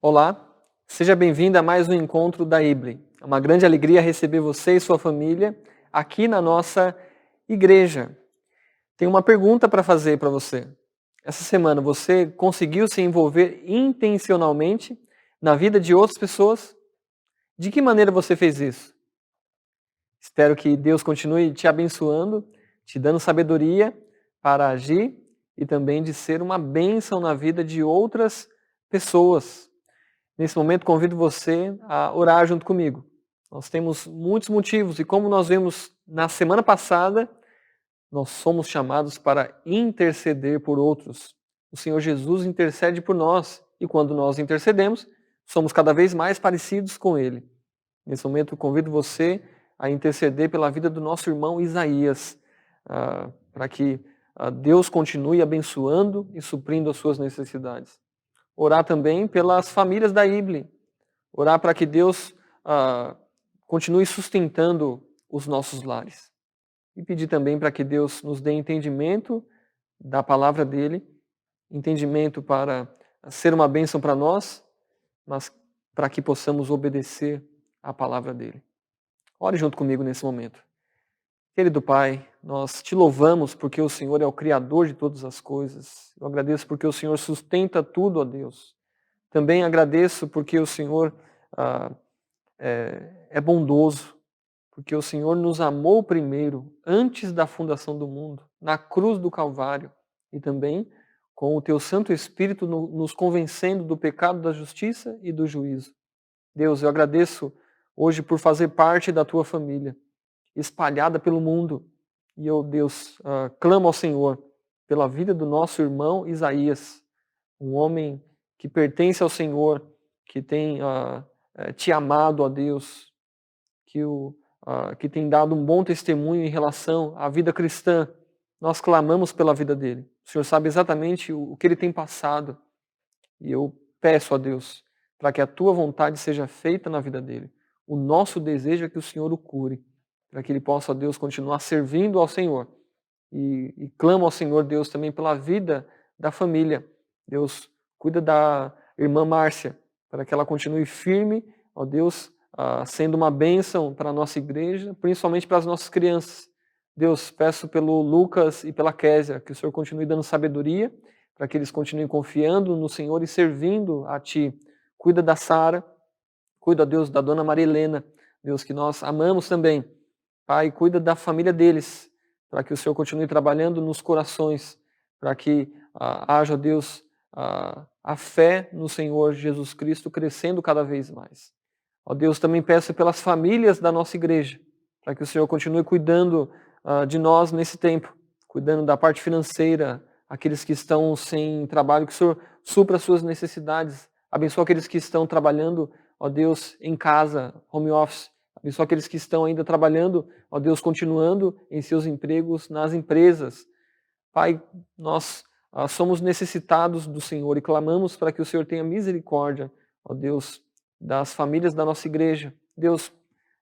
Olá, seja bem-vindo a mais um encontro da IBLE. É uma grande alegria receber você e sua família aqui na nossa igreja. Tenho uma pergunta para fazer para você. Essa semana você conseguiu se envolver intencionalmente na vida de outras pessoas? De que maneira você fez isso? Espero que Deus continue te abençoando, te dando sabedoria para agir e também de ser uma bênção na vida de outras pessoas. Nesse momento, convido você a orar junto comigo. Nós temos muitos motivos e, como nós vimos na semana passada, nós somos chamados para interceder por outros. O Senhor Jesus intercede por nós e, quando nós intercedemos, somos cada vez mais parecidos com Ele. Nesse momento, convido você a interceder pela vida do nosso irmão Isaías, para que Deus continue abençoando e suprindo as suas necessidades. Orar também pelas famílias da IBLE. Orar para que Deus continue sustentando os nossos lares. E pedir também para que Deus nos dê entendimento da palavra dEle, entendimento para ser uma bênção para nós, mas para que possamos obedecer à palavra dEle. Ore junto comigo nesse momento. Querido Pai, nós te louvamos porque o Senhor é o Criador de todas as coisas. Eu agradeço porque o Senhor sustenta tudo, ó Deus. Também agradeço porque o Senhor é bondoso, porque o Senhor nos amou primeiro, antes da fundação do mundo, na cruz do Calvário, e também com o Teu Santo Espírito nos convencendo do pecado, da justiça e do juízo. Deus, eu agradeço hoje por fazer parte da Tua família, espalhada pelo mundo. E eu, Deus, clamo ao Senhor pela vida do nosso irmão Isaías, um homem que pertence ao Senhor, que tem te amado, ó Deus, que tem dado um bom testemunho em relação à vida cristã. Nós clamamos pela vida dele. O Senhor sabe exatamente o que ele tem passado. E eu peço a Deus para que a tua vontade seja feita na vida dele. O nosso desejo é que o Senhor o cure, para que ele possa, ó Deus, continuar servindo ao Senhor. E clamo ao Senhor, Deus, também pela vida da família. Deus, cuida da irmã Márcia, para que ela continue firme, ó Deus, sendo uma bênção para a nossa igreja, principalmente para as nossas crianças. Deus, peço pelo Lucas e pela Késia, que o Senhor continue dando sabedoria, para que eles continuem confiando no Senhor e servindo a Ti. Cuida da Sara, cuida, Deus, da dona Maria Helena, Deus, que nós amamos também. Pai, cuida da família deles, para que o Senhor continue trabalhando nos corações, para que haja, Deus, a fé no Senhor Jesus Cristo crescendo cada vez mais. Ó Deus, também peço pelas famílias da nossa igreja, para que o Senhor continue cuidando de nós nesse tempo, cuidando da parte financeira, aqueles que estão sem trabalho, que o Senhor supra as suas necessidades, abençoa aqueles que estão trabalhando, ó Deus, em casa, home office, abençoa aqueles que estão ainda trabalhando, ó Deus, continuando em seus empregos nas empresas. Pai, nós somos necessitados do Senhor e clamamos para que o Senhor tenha misericórdia, ó Deus, das famílias da nossa igreja. Deus,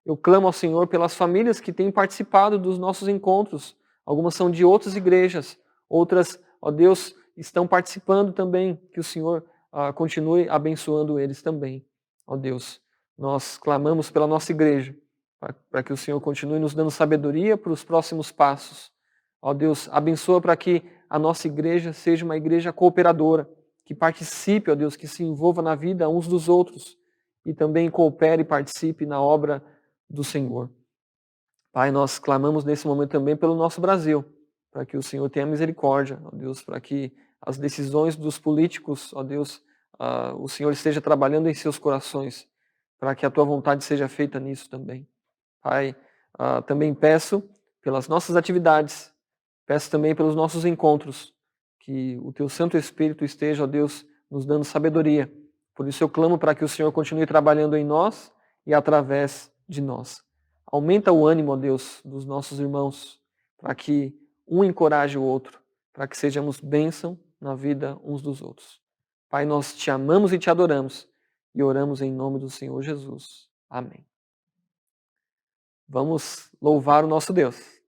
eu clamo ao Senhor pelas famílias que têm participado dos nossos encontros. Algumas são de outras igrejas, outras, ó Deus, estão participando também. Que o Senhor continue abençoando eles também, ó Deus. Nós clamamos pela nossa igreja, para que o Senhor continue nos dando sabedoria para os próximos passos. Ó Deus, abençoa para que a nossa igreja seja uma igreja cooperadora, que participe, ó Deus, que se envolva na vida uns dos outros e também coopere e participe na obra do Senhor. Pai, nós clamamos nesse momento também pelo nosso Brasil, para que o Senhor tenha misericórdia, ó Deus, para que as decisões dos políticos, ó Deus, o Senhor esteja trabalhando em seus corações, para que a tua vontade seja feita nisso também. Pai, também peço pelas nossas atividades, peço também pelos nossos encontros, que o teu Santo Espírito esteja, ó Deus, nos dando sabedoria. Por isso eu clamo para que o Senhor continue trabalhando em nós e através de nós. Aumenta o ânimo, ó Deus, dos nossos irmãos, para que um encoraje o outro, para que sejamos bênção na vida uns dos outros. Pai, nós te amamos e te adoramos e oramos em nome do Senhor Jesus. Amém. Vamos louvar o nosso Deus.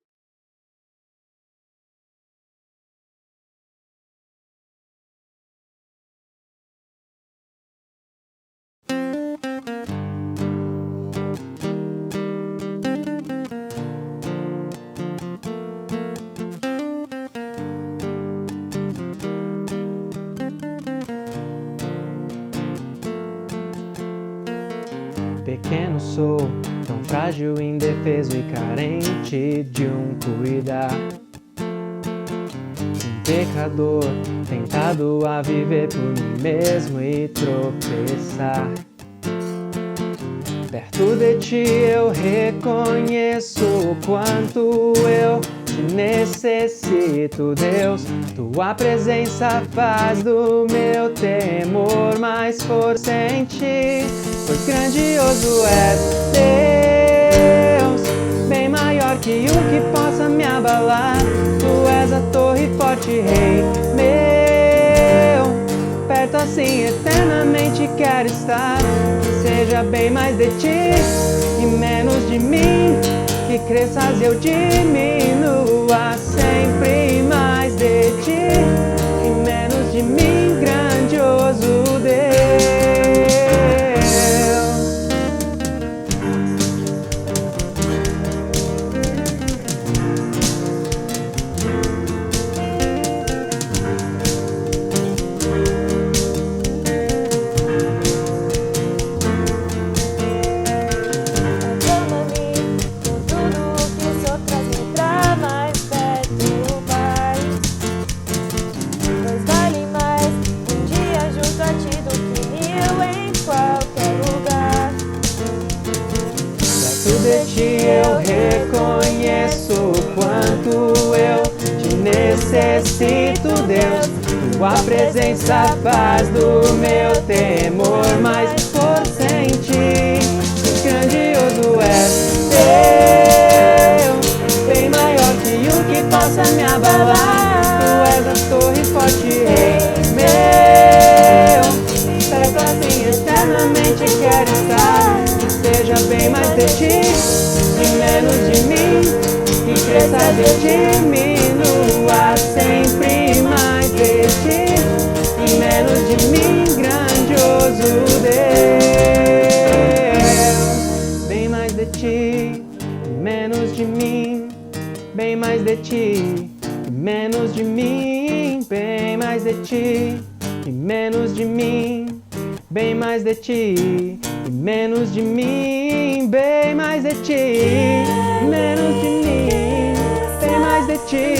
pequeno sou, tão frágil, indefeso e carente de um cuidar. Um pecador, tentado a viver por mim mesmo e tropeçar. Perto de ti eu reconheço o quanto eu te necessito, Deus. Tua presença faz do meu temor mais força em ti. Pois grandioso és, Deus, bem maior que o que possa me abalar. Tu és a torre forte, Rei meu. Perto assim eternamente quero estar. Que seja bem mais de ti e menos de mim. Que cresças e eu diminua. Sempre mais de ti e menos de mim, grandioso Deus. Eu reconheço o quanto eu te necessito, Deus. Tua presença faz do meu temor mais força em ti. Grandioso és, Deus, bem maior que o que possa me abalar. Tu és a torre forte, Rei meu. Perto assim eternamente quero estar. Que seja bem mais de ti e menos de mim, que cresça e diminua. Sempre mais de ti e menos de mim, grandioso Deus. Bem mais de ti e menos de mim, bem mais de ti e menos de mim, bem mais de ti e menos de mim, bem mais de ti e menos de mim, bem mais de ti, menos de mim, bem mais de ti,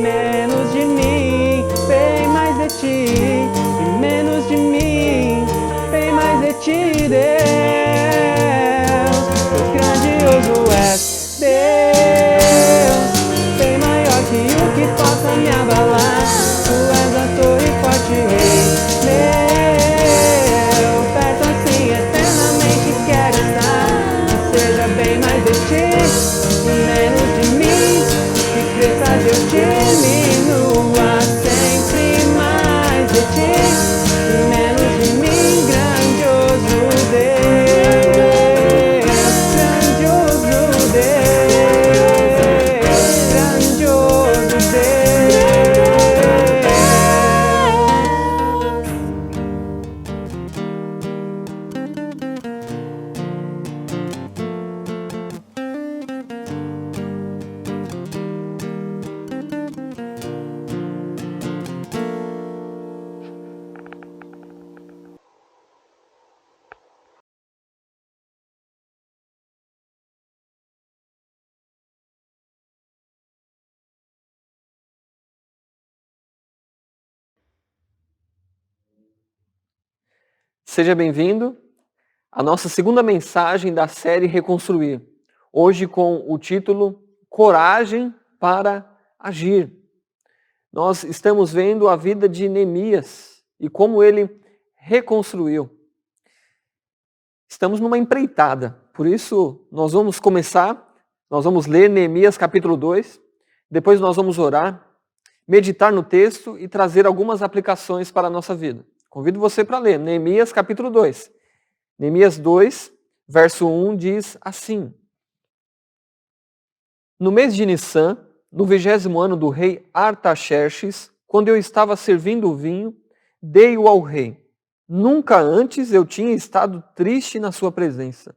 menos de mim, bem mais de ti, e menos de mim, bem mais de ti, Deus. Grandioso és, Deus, bem maior que o que possa me abalar. Tu és a torre forte, Rei meu. Perto assim eternamente quero estar. Que seja bem mais de ti e menos de mim, que cresça e eu diminua. Sempre mais de ti e menos de mim, grandioso Deus, grandioso Deus, grandioso Seja bem-vindo à nossa segunda mensagem da série Reconstruir. Hoje com o título Coragem para Agir. Nós estamos vendo a vida de Neemias e como ele reconstruiu. Estamos numa empreitada, por isso nós vamos ler Neemias capítulo 2, depois nós vamos orar, meditar no texto e trazer algumas aplicações para a nossa vida. Convido você para ler Neemias capítulo 2. Neemias 2, verso 1 diz assim: No mês de Nissan, no 20º ano do rei Artaxerxes, quando eu estava servindo o vinho, dei-o ao rei. Nunca antes eu tinha estado triste na sua presença.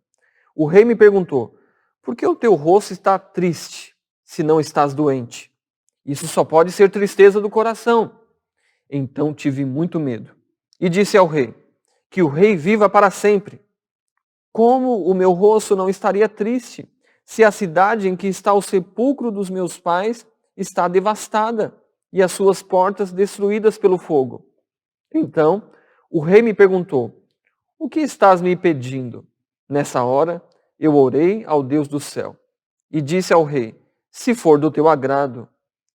O rei me perguntou: por que o teu rosto está triste, se não estás doente? Isso só pode ser tristeza do coração. Então tive muito medo. E disse ao rei: que o rei viva para sempre. como o meu rosto não estaria triste se a cidade em que está o sepulcro dos meus pais está devastada e as suas portas destruídas pelo fogo? Então o rei me perguntou: o que estás me pedindo? Nessa hora eu orei ao Deus do céu e disse ao rei: se for do teu agrado,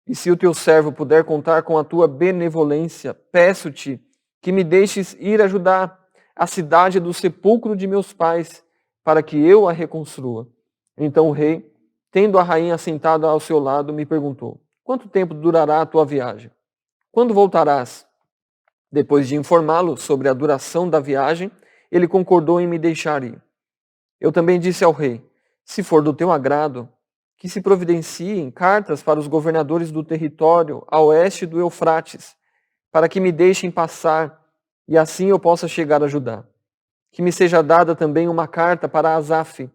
e se o teu servo puder contar com a tua benevolência, peço-te que me deixes ir ajudar a cidade do sepulcro de meus pais, para que eu a reconstrua. Então o rei, tendo a rainha sentada ao seu lado, me perguntou: quanto tempo durará a tua viagem? Quando voltarás? Depois de informá-lo sobre a duração da viagem, ele concordou em me deixar ir. Eu também disse ao rei: se for do teu agrado, que se providenciem cartas para os governadores do território a oeste do Eufrates, para que me deixem passar e assim eu possa chegar a Judá. Que me seja dada também uma carta para Asaf,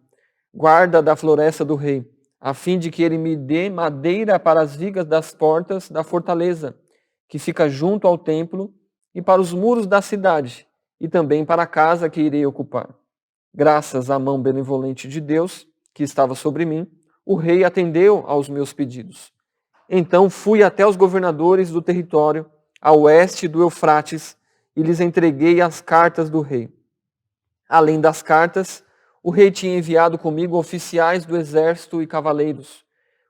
guarda da floresta do rei, a fim de que ele me dê madeira para as vigas das portas da fortaleza, que fica junto ao templo, e para os muros da cidade, e também para a casa que irei ocupar. Graças à mão benevolente de Deus, que estava sobre mim, o rei atendeu aos meus pedidos. Então fui até os governadores do território, a oeste do Eufrates, e lhes entreguei as cartas do rei. Além das cartas, o rei tinha enviado comigo oficiais do exército e cavaleiros.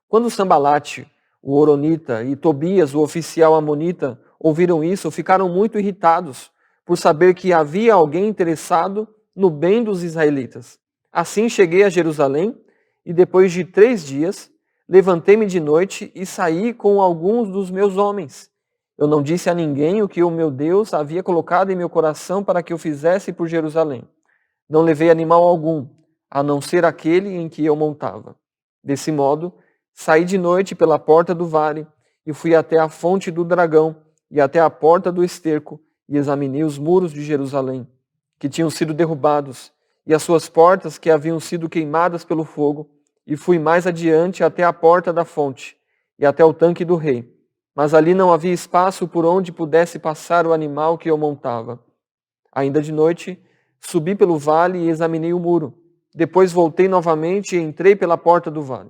Quando Sambalate, o Horonita, e Tobias, o oficial amonita, ouviram isso, ficaram muito irritados por saber que havia alguém interessado no bem dos israelitas. Assim cheguei a Jerusalém e depois de 3 dias, levantei-me de noite e saí com alguns dos meus homens. Eu não disse a ninguém o que o meu Deus havia colocado em meu coração para que eu fizesse por Jerusalém. Não levei animal algum, a não ser aquele em que eu montava. Desse modo, saí de noite pela porta do vale e fui até a fonte do dragão e até a porta do esterco e examinei os muros de Jerusalém, que tinham sido derrubados, e as suas portas que haviam sido queimadas pelo fogo, e fui mais adiante até a porta da fonte e até o tanque do rei. Mas ali não havia espaço por onde pudesse passar o animal que eu montava. Ainda de noite, subi pelo vale e examinei o muro. Depois voltei novamente e entrei pela porta do vale.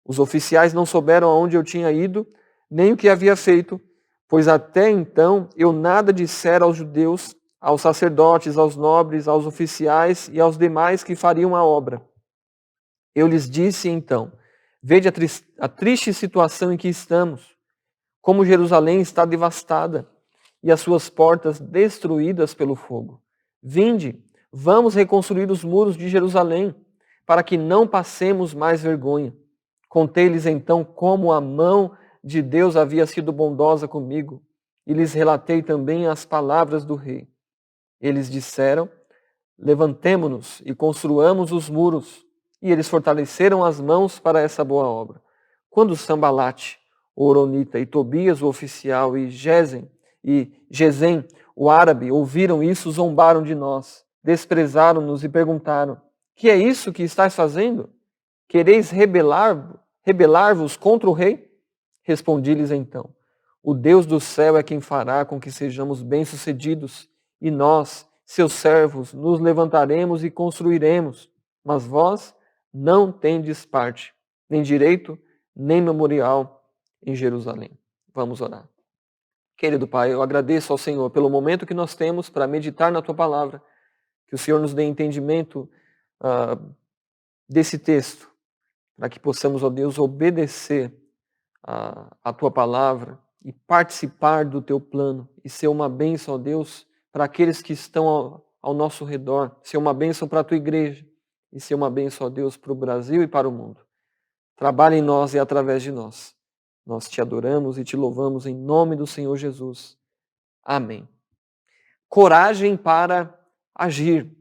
Os oficiais não souberam aonde eu tinha ido, nem o que havia feito, pois até então eu nada dissera aos judeus, aos sacerdotes, aos nobres, aos oficiais e aos demais que fariam a obra. Eu lhes disse então: vede a triste situação em que estamos, como Jerusalém está devastada e as suas portas destruídas pelo fogo. Vinde, vamos reconstruir os muros de Jerusalém, para que não passemos mais vergonha. Contei-lhes então como a mão de Deus havia sido bondosa comigo, e lhes relatei também as palavras do rei. Eles disseram: levantemo-nos e construamos os muros. E eles fortaleceram as mãos para essa boa obra. Quando Sambalate, o Horonita, e Tobias, o oficial, e Gesem, o árabe, ouviram isso, zombaram de nós, desprezaram-nos e perguntaram: que é isso que estás fazendo? Quereis rebelar-vos contra o rei? Respondi-lhes então: o Deus do céu é quem fará com que sejamos bem-sucedidos, e nós, seus servos, nos levantaremos e construiremos, mas vós não tendes parte, nem direito, nem memorial em Jerusalém. Vamos orar. Querido Pai, eu agradeço ao Senhor pelo momento que nós temos para meditar na Tua Palavra, que o Senhor nos dê entendimento desse texto, para que possamos, ó Deus, obedecer a Tua Palavra e participar do Teu plano e ser uma bênção, ó Deus, para aqueles que estão ao nosso redor, ser uma bênção para a Tua igreja e ser uma bênção, ó Deus, para o Brasil e para o mundo. Trabalhe em nós e através de nós. Nós te adoramos e te louvamos em nome do Senhor Jesus. Amém. Coragem para agir.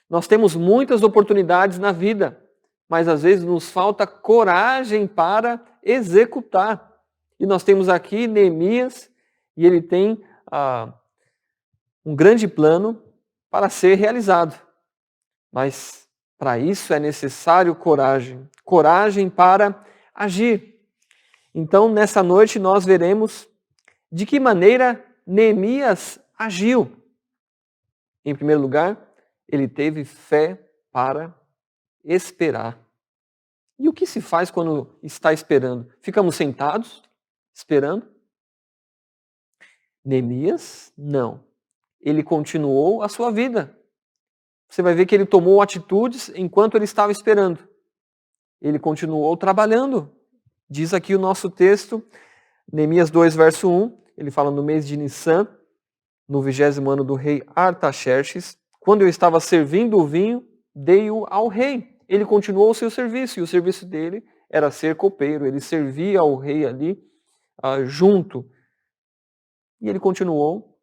Nós temos muitas oportunidades na vida, mas às vezes nos falta coragem para executar. E nós temos aqui Neemias, e ele tem um grande plano para ser realizado. Mas para isso é necessário coragem. Coragem para agir. Então, nessa noite, nós veremos de que maneira Neemias agiu. Em primeiro lugar, ele teve fé para esperar. E o que se faz quando está esperando? Ficamos sentados, esperando? Neemias, não. Ele continuou a sua vida. Você vai ver que ele tomou atitudes enquanto ele estava esperando. Ele continuou trabalhando. Diz aqui o nosso texto, Neemias 2, verso 1, ele fala: no mês de Nissan, no 20º ano do rei Artaxerxes, quando eu estava servindo o vinho, dei-o ao rei. Ele continuou o seu serviço, e o serviço dele era ser copeiro. Ele servia ao rei ali, junto. E ele continuou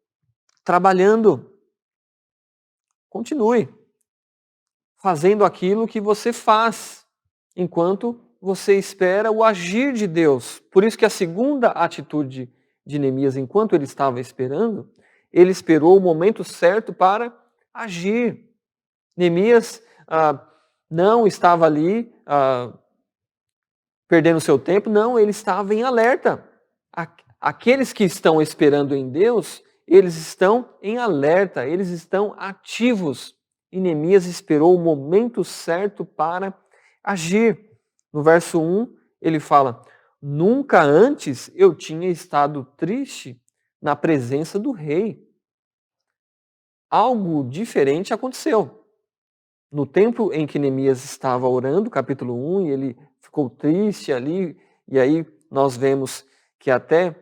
trabalhando. Continue fazendo aquilo que você faz, enquanto você espera o agir de Deus. Por isso que a segunda atitude de Neemias, enquanto ele estava esperando, ele esperou o momento certo para agir. Neemias não estava ali perdendo seu tempo, não, ele estava em alerta. Aqueles que estão esperando em Deus, eles estão em alerta, eles estão ativos. E Neemias esperou o momento certo para agir. No verso 1, ele fala: nunca antes eu tinha estado triste na presença do rei. Algo diferente aconteceu. No tempo em que Neemias estava orando, capítulo 1, e ele ficou triste ali, e aí nós vemos que até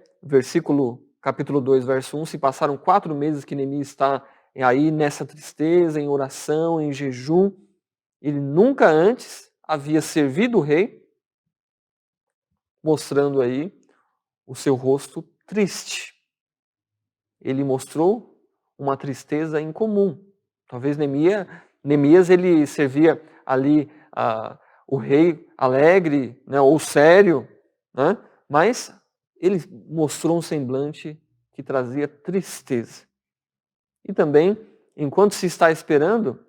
capítulo 2, verso 1, se passaram 4 meses que Neemias está aí nessa tristeza, em oração, em jejum. Ele nunca antes havia servido o rei, mostrando aí o seu rosto triste. Ele mostrou uma tristeza incomum. Talvez Neemias ele servia ali o rei alegre, né, ou sério, né, mas ele mostrou um semblante que trazia tristeza. E também, enquanto se está esperando,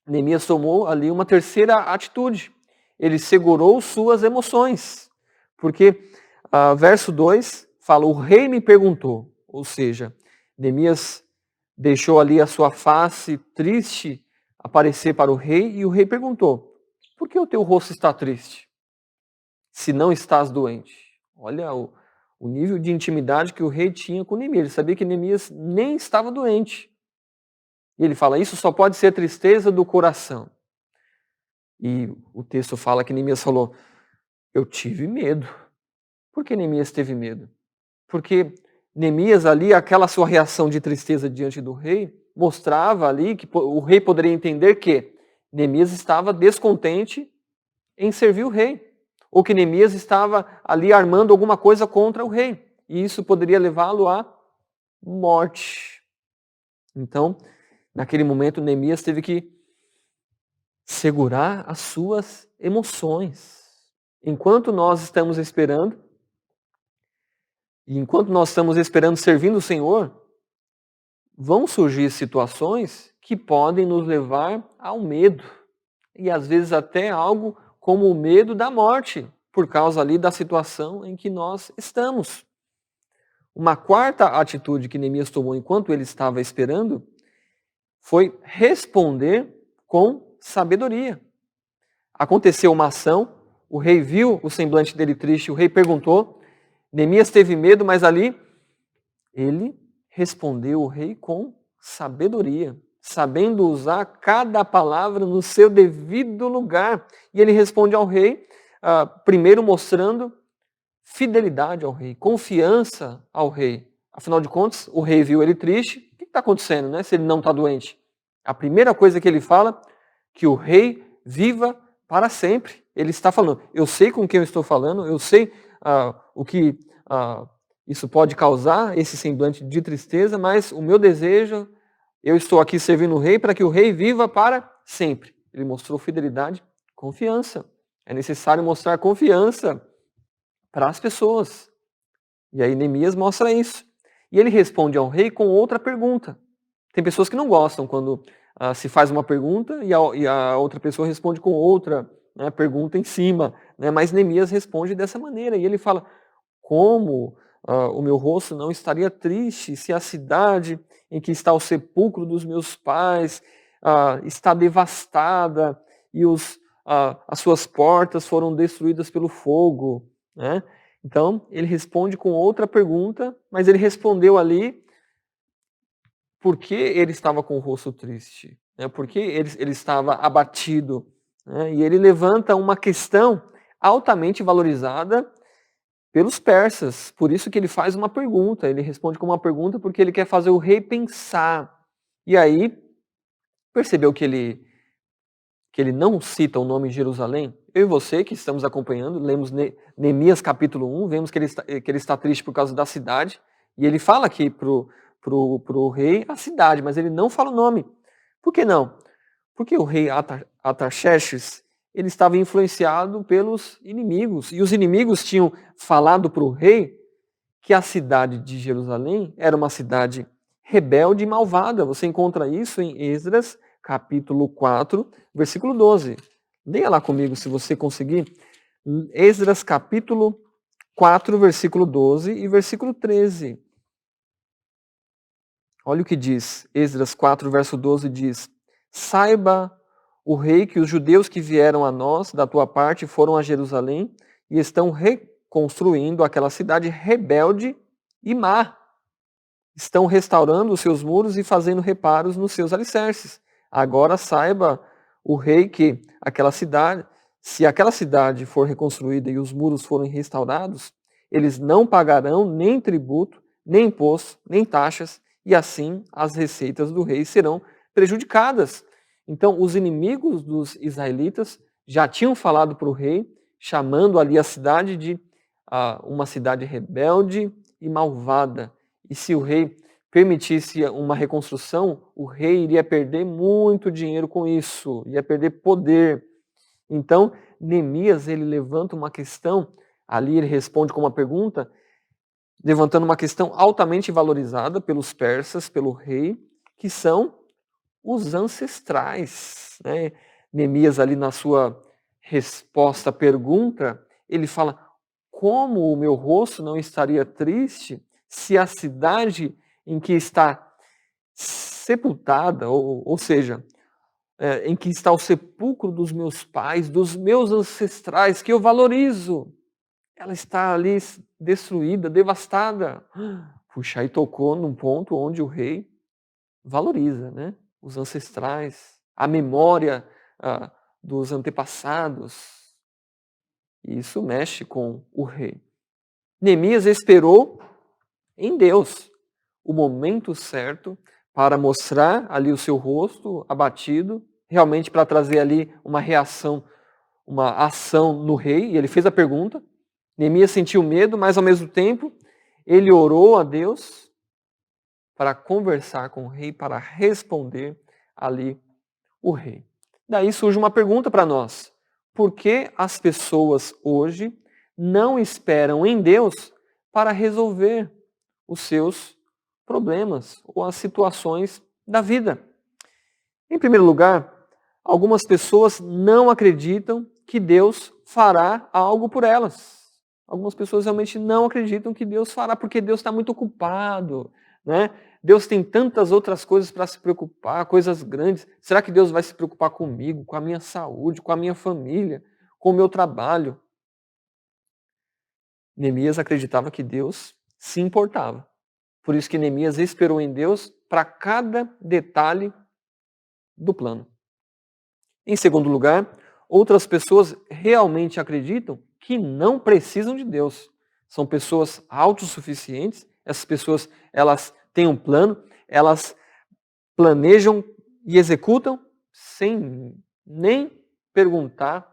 Neemias tomou ali uma terceira atitude. Ele segurou suas emoções. Porque verso 2 fala: o rei me perguntou. Ou seja, Neemias deixou ali a sua face triste aparecer para o rei, e o rei perguntou: por que o teu rosto está triste, se não estás doente? Olha o nível de intimidade que o rei tinha com Neemias. Ele sabia que Neemias nem estava doente. E ele fala: isso só pode ser tristeza do coração. E o texto fala que Neemias falou: eu tive medo. Por que Neemias teve medo? Porque Neemias ali, aquela sua reação de tristeza diante do rei, mostrava ali que o rei poderia entender que Neemias estava descontente em servir o rei, ou que Neemias estava ali armando alguma coisa contra o rei, e isso poderia levá-lo à morte. Então, naquele momento, Neemias teve que segurar as suas emoções. Enquanto nós estamos esperando, e enquanto nós estamos esperando servindo o Senhor, vão surgir situações que podem nos levar ao medo. E às vezes até algo como o medo da morte, por causa ali da situação em que nós estamos. Uma quarta atitude que Neemias tomou enquanto ele estava esperando foi responder com sabedoria. Aconteceu uma ação, o rei viu o semblante dele triste, o rei perguntou, Neemias teve medo, mas ali ele respondeu o rei com sabedoria, sabendo usar cada palavra no seu devido lugar. E ele responde ao rei, primeiro mostrando fidelidade ao rei, confiança ao rei. Afinal de contas, o rei viu ele triste. O que está acontecendo, né, se ele não está doente? A primeira coisa que ele fala, que o rei viva para sempre. Ele está falando: eu sei com quem eu estou falando, eu sei o que isso pode causar, esse semblante de tristeza, mas o meu desejo, eu estou aqui servindo o rei para que o rei viva para sempre. Ele mostrou fidelidade, confiança. É necessário mostrar confiança para as pessoas. E aí Neemias mostra isso. E ele responde ao rei com outra pergunta. Tem pessoas que não gostam quando se faz uma pergunta e a outra pessoa responde com outra, né, pergunta em cima. Né? Mas Neemias responde dessa maneira. E ele fala: como o meu rosto não estaria triste se a cidade em que está o sepulcro dos meus pais está devastada e as suas portas foram destruídas pelo fogo, né? Então, ele responde com outra pergunta, mas ele respondeu ali por que ele estava com o rosto triste, né? Por que ele estava abatido, né? E ele levanta uma questão altamente valorizada pelos persas. Por isso que ele faz uma pergunta. Ele responde com uma pergunta porque ele quer fazer o rei pensar. E aí, percebeu que ele não cita o nome Jerusalém? Eu e você que estamos acompanhando, lemos Neemias capítulo 1, vemos que ele está triste por causa da cidade. E ele fala aqui pro rei a cidade, mas ele não fala o nome. Por que não? Porque o rei Artaxerxes, ele estava influenciado pelos inimigos. E os inimigos tinham falado para o rei que a cidade de Jerusalém era uma cidade rebelde e malvada. Você encontra isso em Esdras, capítulo 4, versículo 12. Leia lá comigo se você conseguir. Esdras, capítulo 4, versículo 12 e versículo 13. Olha o que diz. Esdras 4, verso 12 diz: Saiba o rei que os judeus que vieram a nós, da tua parte, foram a Jerusalém e estão reconstruindo aquela cidade rebelde e má. Estão restaurando os seus muros e fazendo reparos nos seus alicerces. Agora saiba o rei que aquela cidade, se aquela cidade for reconstruída e os muros forem restaurados, eles não pagarão nem tributo, nem imposto, nem taxas, e assim as receitas do rei serão prejudicadas. Então, os inimigos dos israelitas já tinham falado para o rei, chamando ali a cidade de uma cidade rebelde e malvada. E se o rei permitisse uma reconstrução, o rei iria perder muito dinheiro com isso, ia perder poder. Então, Neemias, ele levanta uma questão, ali ele responde com uma pergunta, levantando uma questão altamente valorizada pelos persas, pelo rei, que são os ancestrais, né? Neemias ali na sua resposta à pergunta, ele fala: como o meu rosto não estaria triste se a cidade em que está sepultada, ou seja, em que está o sepulcro dos meus pais, dos meus ancestrais, que eu valorizo, ela está ali destruída, devastada. Puxa, aí tocou num ponto onde o rei valoriza, né? Os ancestrais, a memória dos antepassados. E isso mexe com o rei. Neemias esperou em Deus o momento certo para mostrar ali o seu rosto abatido, realmente para trazer ali uma reação, uma ação no rei. E ele fez a pergunta. Neemias sentiu medo, mas ao mesmo tempo ele orou a Deus para conversar com o rei, para responder ali o rei. Daí surge uma pergunta para nós. Por que as pessoas hoje não esperam em Deus para resolver os seus problemas ou as situações da vida? Em primeiro lugar, algumas pessoas não acreditam que Deus fará algo por elas. Algumas pessoas realmente não acreditam que Deus fará, porque Deus está muito ocupado, né? Deus tem tantas outras coisas para se preocupar, coisas grandes. Será que Deus vai se preocupar comigo, com a minha saúde, com a minha família, com o meu trabalho? Neemias acreditava que Deus se importava. Por isso que Neemias esperou em Deus para cada detalhe do plano. Em segundo lugar, outras pessoas realmente acreditam que não precisam de Deus. São pessoas autossuficientes, essas pessoas elas têm um plano, elas planejam e executam sem nem perguntar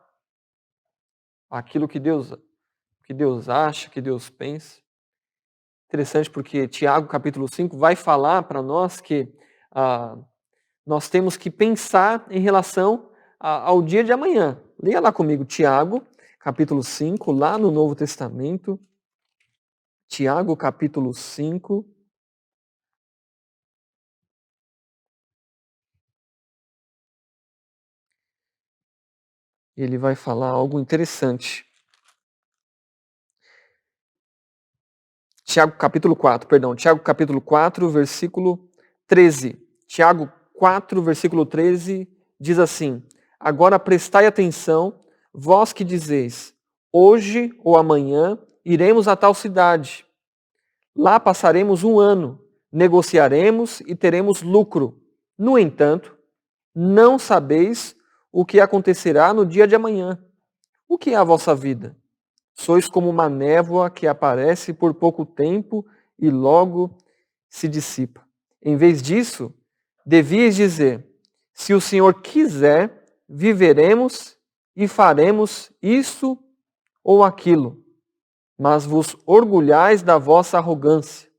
aquilo que Deus acha, que Deus pensa. Interessante porque Tiago capítulo 5 vai falar para nós que nós temos que pensar em relação ao dia de amanhã. Leia lá comigo Tiago, capítulo 5, lá no Novo Testamento. Tiago, capítulo 5. Ele vai falar algo interessante. Tiago, capítulo 4, versículo 13. Tiago 4, versículo 13, diz assim: agora prestai atenção, vós que dizeis, hoje ou amanhã iremos a tal cidade. Lá passaremos um ano, negociaremos e teremos lucro. No entanto, não sabeis o que acontecerá no dia de amanhã. O que é a vossa vida? Sois como uma névoa que aparece por pouco tempo e logo se dissipa. Em vez disso, devíeis dizer: se o Senhor quiser, viveremos e faremos isso ou aquilo. Mas vos orgulhais da vossa arrogância.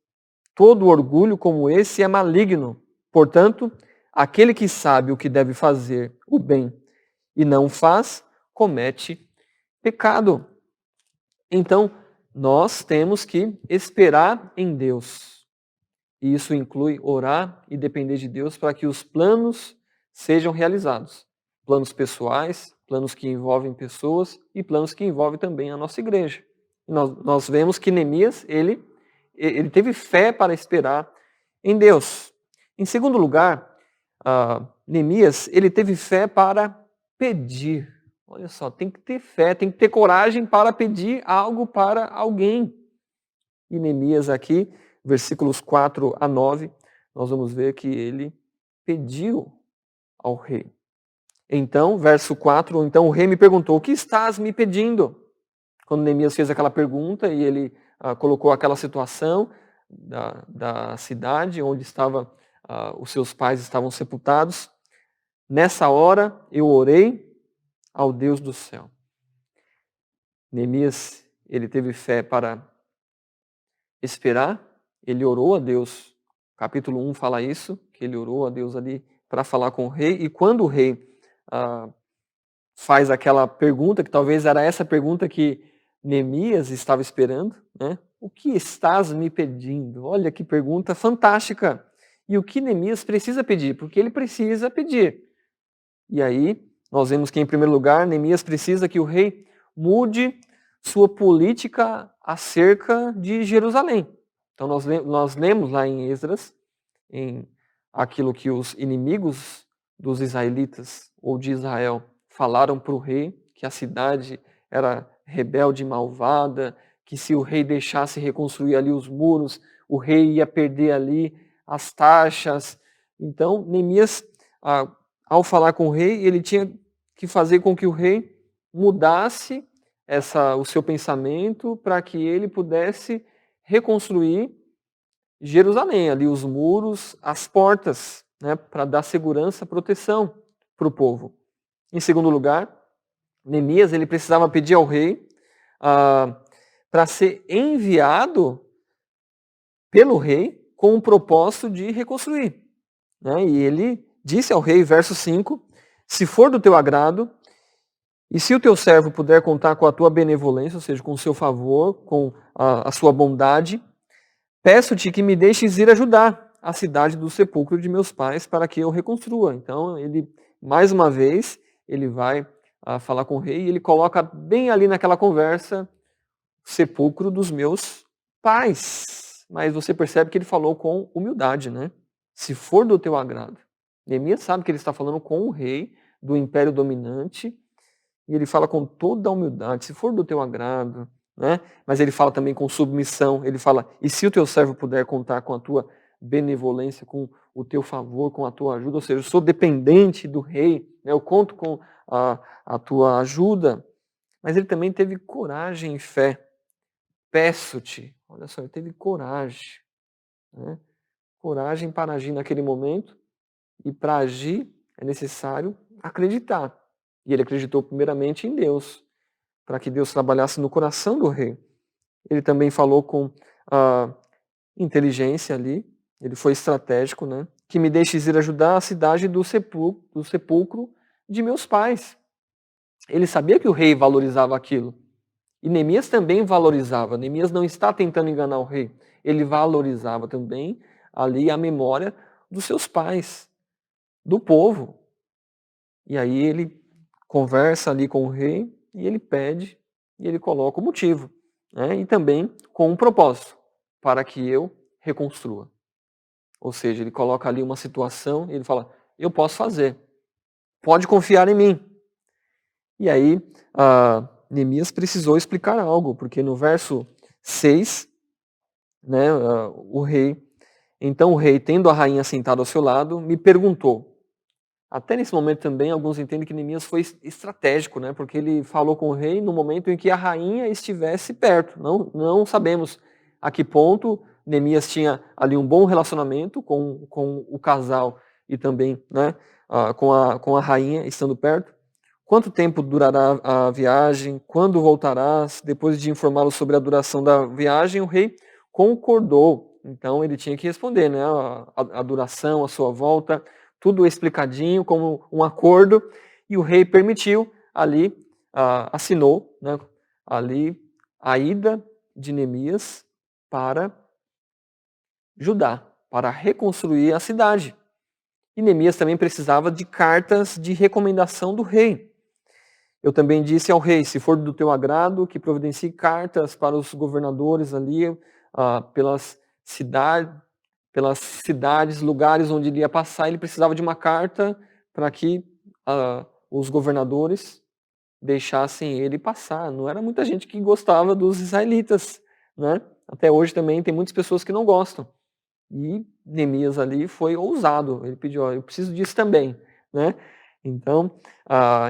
Todo orgulho como esse é maligno. Portanto, aquele que sabe o que deve fazer, o bem, e não faz, comete pecado. Então, nós temos que esperar em Deus. E isso inclui orar e depender de Deus para que os planos sejam realizados. Planos pessoais, planos que envolvem pessoas e planos que envolvem também a nossa igreja. E nós vemos que Neemias, ele teve fé para esperar em Deus. Em segundo lugar, Neemias, ele teve fé para pedir. Olha só, tem que ter fé, tem que ter coragem para pedir algo para alguém. E Neemias aqui, versículos 4 a 9, nós vamos ver que ele pediu ao rei. Então, verso 4, então o rei me perguntou, o que estás me pedindo? Quando Neemias fez aquela pergunta e ele colocou aquela situação da cidade onde os seus pais estavam sepultados, nessa hora eu orei ao Deus do céu. Neemias, ele teve fé para esperar, ele orou a Deus. Capítulo 1 fala isso, que ele orou a Deus ali para falar com o rei, e quando o rei faz aquela pergunta, que talvez era essa pergunta que Neemias estava esperando, né? O que estás me pedindo? Olha que pergunta fantástica. E o que Neemias precisa pedir? Porque ele precisa pedir. E aí, nós vemos que, em primeiro lugar, Neemias precisa que o rei mude sua política acerca de Jerusalém. Então, nós lemos lá em Esdras, em aquilo que os inimigos dos israelitas ou de Israel falaram para o rei, que a cidade era rebelde e malvada, que se o rei deixasse reconstruir ali os muros, o rei ia perder ali as taxas. Então, Neemias, ao falar com o rei, ele tinha que fazer com que o rei mudasse o seu pensamento para que ele pudesse reconstruir Jerusalém, ali os muros, as portas, né, para dar segurança, proteção para o povo. Em segundo lugar, Neemias ele precisava pedir ao rei para ser enviado pelo rei com o propósito de reconstruir. Né? E ele disse ao rei, verso 5, se for do teu agrado, e se o teu servo puder contar com a tua benevolência, ou seja, com o seu favor, com a sua bondade, peço-te que me deixes ir ajudar a cidade do sepulcro de meus pais para que eu reconstrua. Então, ele, mais uma vez, ele vai falar com o rei e ele coloca bem ali naquela conversa o sepulcro dos meus pais. Mas você percebe que ele falou com humildade, né? Se for do teu agrado. Neemias sabe que ele está falando com o rei do império dominante e ele fala com toda a humildade, se for do teu agrado, né? Mas ele fala também com submissão, ele fala, e se o teu servo puder contar com a tua benevolência, com o teu favor, com a tua ajuda, ou seja, eu sou dependente do rei, né? Eu conto com a tua ajuda, mas ele também teve coragem e fé. Peço-te, olha só, ele teve coragem, né? Coragem para agir naquele momento, e para agir é necessário acreditar. E ele acreditou primeiramente em Deus, para que Deus trabalhasse no coração do rei. Ele também falou com inteligência ali, ele foi estratégico, né? Que me deixes ir ajudar a cidade do sepulcro de meus pais. Ele sabia que o rei valorizava aquilo. E Neemias também valorizava. Neemias não está tentando enganar o rei. Ele valorizava também ali a memória dos seus pais, do povo. E aí ele conversa ali com o rei e ele pede e ele coloca o motivo, né? E também com um propósito, para que eu reconstrua. Ou seja, ele coloca ali uma situação e ele fala, eu posso fazer. Pode confiar em mim. E aí, Neemias precisou explicar algo, porque no verso 6, né, então o rei, tendo a rainha sentada ao seu lado, me perguntou. Até nesse momento também, alguns entendem que Neemias foi estratégico, né, porque ele falou com o rei no momento em que a rainha estivesse perto. Não sabemos a que ponto Neemias tinha ali um bom relacionamento com o casal e também, né, com a rainha estando perto. Quanto tempo durará a viagem? Quando voltarás? Depois de informá-lo sobre a duração da viagem, o rei concordou. Então ele tinha que responder, né? A duração, a sua volta, tudo explicadinho, como um acordo. E o rei permitiu ali, assinou, né, ali a ida de Neemias para Judá, para reconstruir a cidade. E Neemias também precisava de cartas de recomendação do rei. Eu também disse ao rei, se for do teu agrado, que providencie cartas para os governadores ali, pelas cidades, lugares onde ele ia passar. Ele precisava de uma carta para que os governadores deixassem ele passar. Não era muita gente que gostava dos israelitas, né? Até hoje também tem muitas pessoas que não gostam. E Neemias ali foi ousado. Ele pediu, eu preciso disso também, né? Então,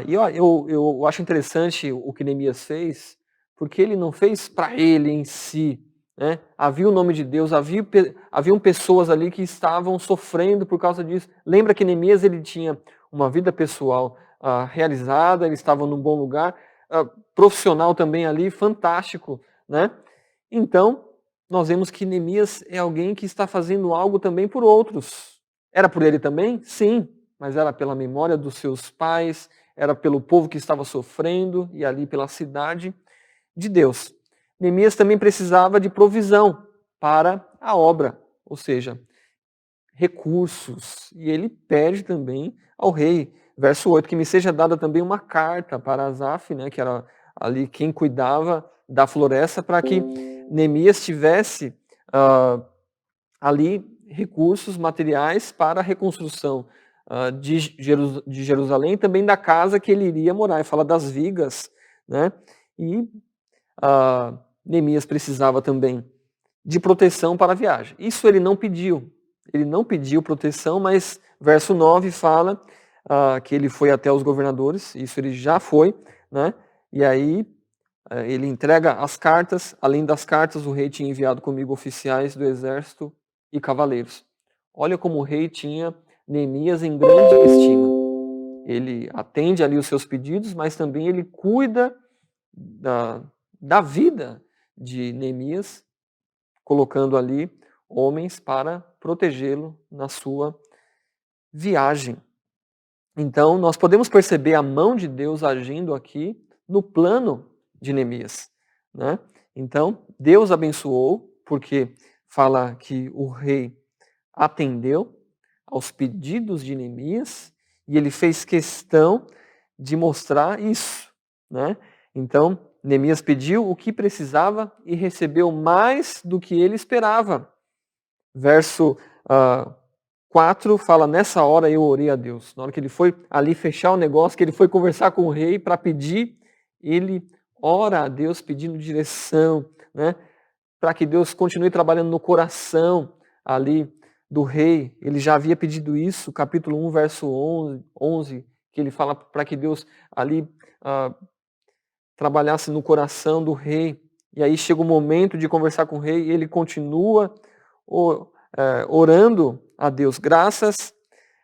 eu acho interessante o que Neemias fez, porque ele não fez para ele em si, né? Havia o nome de Deus, haviam pessoas ali que estavam sofrendo por causa disso. Lembra que Neemias ele tinha uma vida pessoal realizada, ele estava num bom lugar, profissional também ali, fantástico, né? Então, nós vemos que Neemias é alguém que está fazendo algo também por outros. Era por ele também? Sim, mas era pela memória dos seus pais, era pelo povo que estava sofrendo e ali pela cidade de Deus. Neemias também precisava de provisão para a obra, ou seja, recursos. E ele pede também ao rei, verso 8, que me seja dada também uma carta para Asaf, né, que era ali quem cuidava da floresta, para que Neemias tivesse ali recursos materiais para a reconstrução de Jerusalém e também da casa que ele iria morar. E fala das vigas, né? E Neemias precisava também de proteção para a viagem. Isso ele não pediu. Ele não pediu proteção, mas verso 9 fala que ele foi até os governadores, isso ele já foi, né? E aí ele entrega as cartas. Além das cartas, o rei tinha enviado comigo oficiais do exército e cavaleiros. Olha como o rei tinha Neemias em grande estima. Ele atende ali os seus pedidos, mas também ele cuida da vida de Neemias, colocando ali homens para protegê-lo na sua viagem. Então, nós podemos perceber a mão de Deus agindo aqui no plano de Neemias, né? Então, Deus abençoou, porque fala que o rei atendeu aos pedidos de Neemias e ele fez questão de mostrar isso, né? Então, Neemias pediu o que precisava e recebeu mais do que ele esperava. Verso 4 fala, nessa hora eu orei a Deus. Na hora que ele foi ali fechar o negócio, que ele foi conversar com o rei para pedir, ele ora a Deus pedindo direção, né? Para que Deus continue trabalhando no coração ali do rei. Ele já havia pedido isso, capítulo 1, verso 11, que ele fala para que Deus ali trabalhasse no coração do rei. E aí chega o momento de conversar com o rei e ele continua orando a Deus. Graças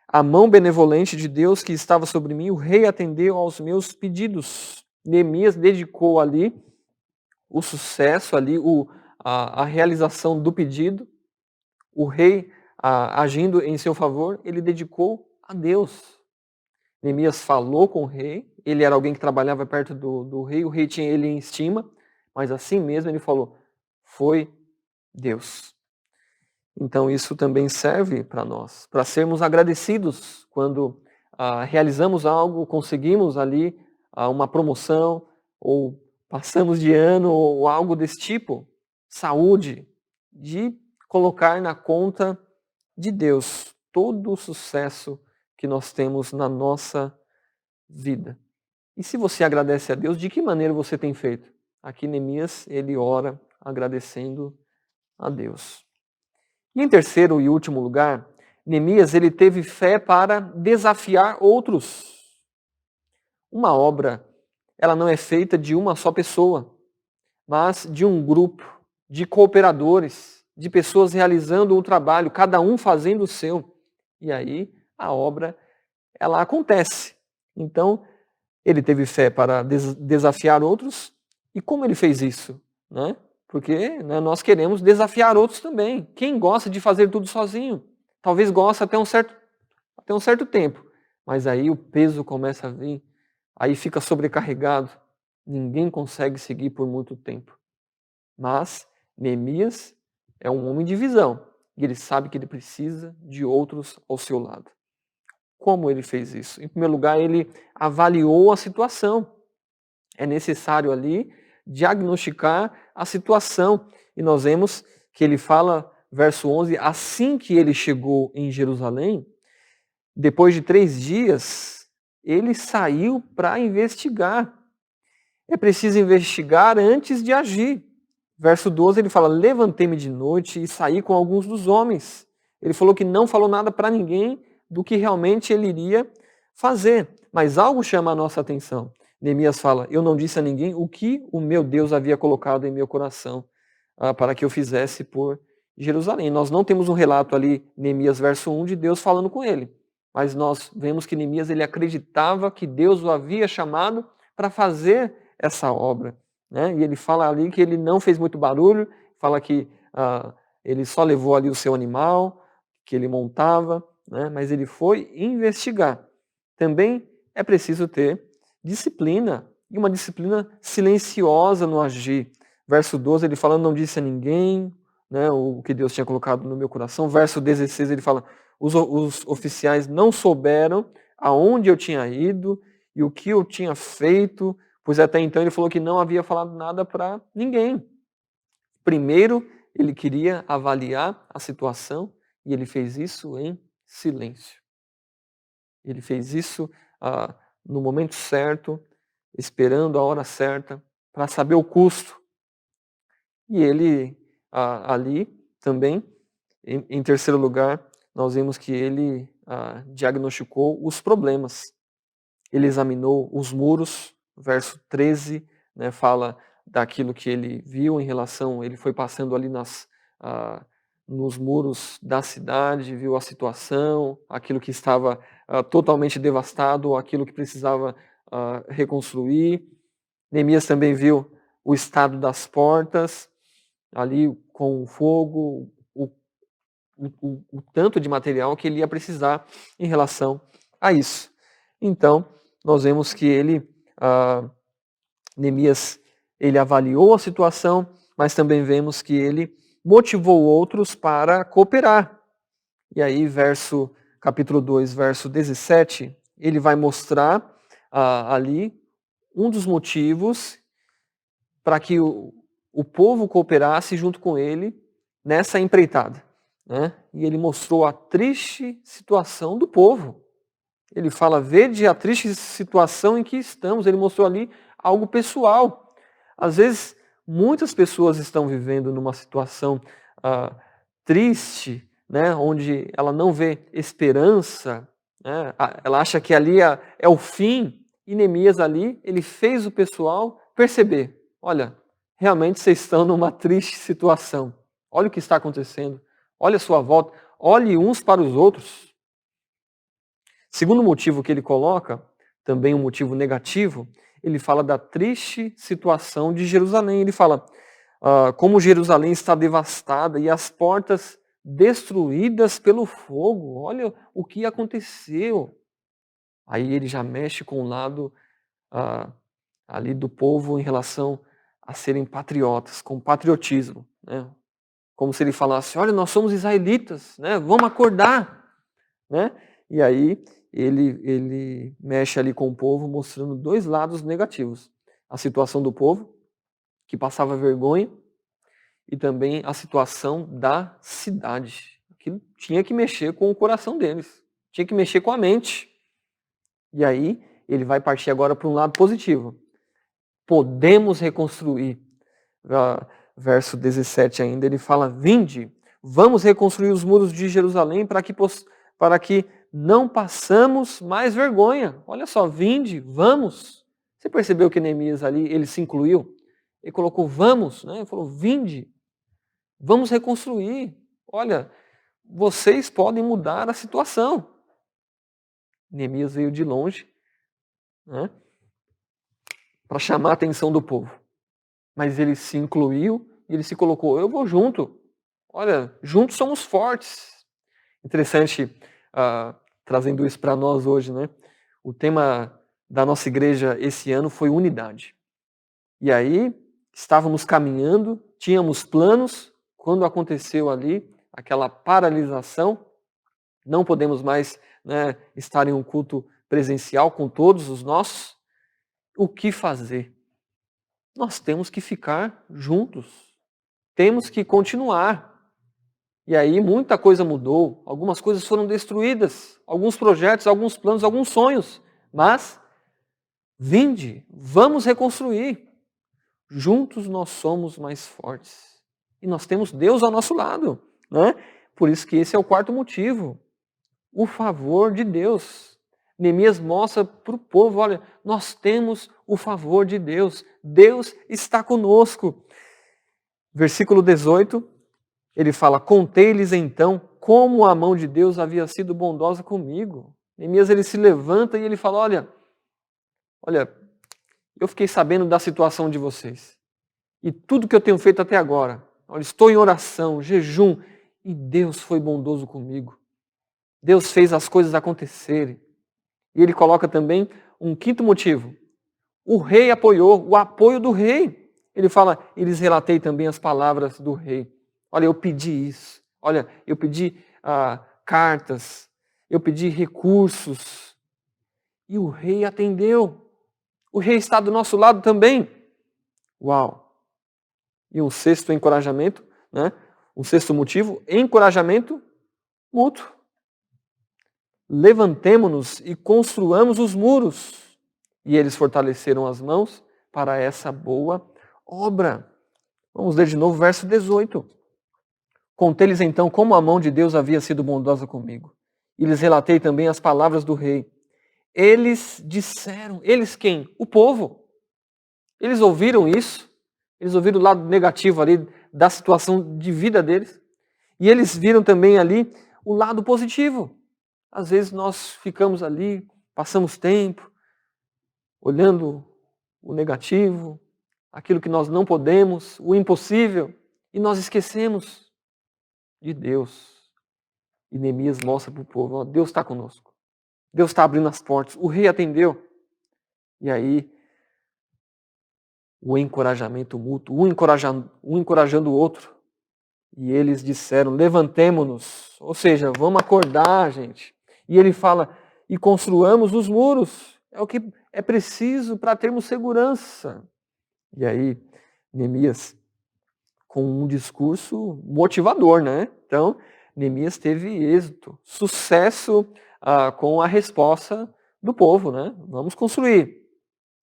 à mão benevolente de Deus que estava sobre mim, o rei atendeu aos meus pedidos. Neemias dedicou ali o sucesso, ali a realização do pedido. O rei agindo em seu favor, ele dedicou a Deus. Neemias falou com o rei, ele era alguém que trabalhava perto do rei, o rei tinha ele em estima, mas assim mesmo ele falou, foi Deus. Então isso também serve para nós, para sermos agradecidos quando realizamos algo, conseguimos ali uma promoção, ou passamos de ano, ou algo desse tipo, saúde, de colocar na conta de Deus todo o sucesso que nós temos na nossa vida. E se você agradece a Deus, de que maneira você tem feito? Aqui Neemias, ele ora agradecendo a Deus. E em terceiro e último lugar, Neemias ele teve fé para desafiar outros. Uma obra, ela não é feita de uma só pessoa, mas de um grupo, de cooperadores, de pessoas realizando o trabalho, cada um fazendo o seu. E aí a obra, ela acontece. Então, ele teve fé para desafiar outros. E como ele fez isso? Né? Porque nós queremos desafiar outros também. Quem gosta de fazer tudo sozinho? Talvez goste até um certo tempo. Mas aí o peso começa a vir. Aí fica sobrecarregado. Ninguém consegue seguir por muito tempo. Mas Neemias é um homem de visão. E ele sabe que ele precisa de outros ao seu lado. Como ele fez isso? Em primeiro lugar, ele avaliou a situação. É necessário ali diagnosticar a situação. E nós vemos que ele fala, verso 11, assim que ele chegou em Jerusalém, depois de 3 dias, ele saiu para investigar. É preciso investigar antes de agir. Verso 12 ele fala, levantei-me de noite e saí com alguns dos homens. Ele falou que não falou nada para ninguém do que realmente ele iria fazer. Mas algo chama a nossa atenção. Neemias fala, eu não disse a ninguém o que o meu Deus havia colocado em meu coração para que eu fizesse por Jerusalém. Nós não temos um relato ali, Neemias verso 1, de Deus falando com ele. Mas nós vemos que Neemias ele acreditava que Deus o havia chamado para fazer essa obra. Né? E ele fala ali que ele não fez muito barulho, fala que ele só levou ali o seu animal, que ele montava, né? Mas ele foi investigar. Também é preciso ter disciplina, e uma disciplina silenciosa no agir. Verso 12 ele fala, não disse a ninguém, né, o que Deus tinha colocado no meu coração. Verso 16 ele fala, os oficiais não souberam aonde eu tinha ido e o que eu tinha feito, pois até então ele falou que não havia falado nada para ninguém. Primeiro, ele queria avaliar a situação e ele fez isso em silêncio. Ele fez isso no momento certo, esperando a hora certa, para saber o custo. E ele, ali também, em terceiro lugar, nós vemos que ele diagnosticou os problemas. Ele examinou os muros, verso 13, né, fala daquilo que ele viu em relação, ele foi passando ali nos muros da cidade, viu a situação, aquilo que estava totalmente devastado, aquilo que precisava reconstruir. Neemias também viu o estado das portas, ali com o fogo, o tanto de material que ele ia precisar em relação a isso. Então, nós vemos que Neemias, ele avaliou a situação, mas também vemos que ele motivou outros para cooperar. E aí, capítulo 2, verso 17, ele vai mostrar ali um dos motivos para que o povo cooperasse junto com ele nessa empreitada. Né? E ele mostrou a triste situação do povo. Ele fala, vede a triste situação em que estamos. Ele mostrou ali algo pessoal. Às vezes, muitas pessoas estão vivendo numa situação triste, né, onde ela não vê esperança, né, ela acha que ali é o fim. E Neemias ali, ele fez o pessoal perceber, olha, realmente vocês estão numa triste situação. Olha o que está acontecendo. Olha a sua volta. Olhe uns para os outros. Segundo motivo que ele coloca, também um motivo negativo, ele fala da triste situação de Jerusalém. Ele fala como Jerusalém está devastada e as portas destruídas pelo fogo. Olha o que aconteceu. Aí ele já mexe com o lado ali do povo em relação a serem patriotas, com patriotismo. Né? Como se ele falasse, olha, nós somos israelitas, né? Vamos acordar. Né? E aí ele mexe ali com o povo, mostrando 2 lados negativos. A situação do povo, que passava vergonha, e também a situação da cidade, que tinha que mexer com o coração deles. tinha que mexer com a mente. E aí, ele vai partir agora para um lado positivo. Podemos reconstruir. Verso 17 ainda, ele fala, vinde, vamos reconstruir os muros de Jerusalém para que não passamos mais vergonha. Olha só, vinde, vamos. Você percebeu que Neemias ali, ele se incluiu? Ele colocou vamos, né? Ele falou, vinde, vamos reconstruir. Olha, vocês podem mudar a situação. Neemias veio de longe, né, para chamar a atenção do povo. Mas ele se incluiu e ele se colocou, eu vou junto. Olha, juntos somos fortes. Interessante, trazendo isso para nós hoje, né? O tema da nossa igreja esse ano foi unidade. E aí, estávamos caminhando, tínhamos planos, quando aconteceu ali aquela paralisação, não podemos mais, né, estar em um culto presencial com todos os nossos. O que fazer? Nós temos que ficar juntos, temos que continuar. E aí muita coisa mudou, algumas coisas foram destruídas, alguns projetos, alguns planos, alguns sonhos, mas vinde, vamos reconstruir. Juntos nós somos mais fortes. E nós temos Deus ao nosso lado, né? Por isso que esse é o quarto motivo. O favor de Deus. Neemias mostra para o povo, olha, nós temos o favor de Deus. Deus está conosco. Versículo 18, ele fala, contei-lhes então como a mão de Deus havia sido bondosa comigo. Neemias, ele se levanta e ele fala, olha, eu fiquei sabendo da situação de vocês. E tudo que eu tenho feito até agora, olha, estou em oração, jejum, e Deus foi bondoso comigo. Deus fez as coisas acontecerem. E ele coloca também um quinto motivo. O rei apoiou, o apoio do rei. Ele fala, eles relatei também as palavras do rei. Olha, eu pedi isso. Olha, eu pedi cartas. Eu pedi recursos. E o rei atendeu. O rei está do nosso lado também. Uau! E um sexto encorajamento, né? Um sexto motivo, encorajamento mútuo. Levantemo-nos e construamos os muros. E eles fortaleceram as mãos para essa boa obra. Vamos ler de novo o verso 18. Contei-lhes então como a mão de Deus havia sido bondosa comigo. E lhes relatei também as palavras do rei. Eles disseram, eles quem? O povo. Eles ouviram isso, eles ouviram o lado negativo ali da situação de vida deles. E eles viram também ali o lado positivo. Às vezes nós ficamos ali, passamos tempo, olhando o negativo, aquilo que nós não podemos, o impossível, e nós esquecemos de Deus. E Neemias mostra para o povo, ó, Deus está conosco. Deus está abrindo as portas. O rei atendeu. E aí, o encorajamento mútuo, um encorajando o outro. E eles disseram, levantemo-nos. Ou seja, vamos acordar, gente. E ele fala, e construamos os muros. É o que é preciso para termos segurança. E aí, Neemias, com um discurso motivador, né? Então, Neemias teve êxito, sucesso com a resposta do povo, né? Vamos construir.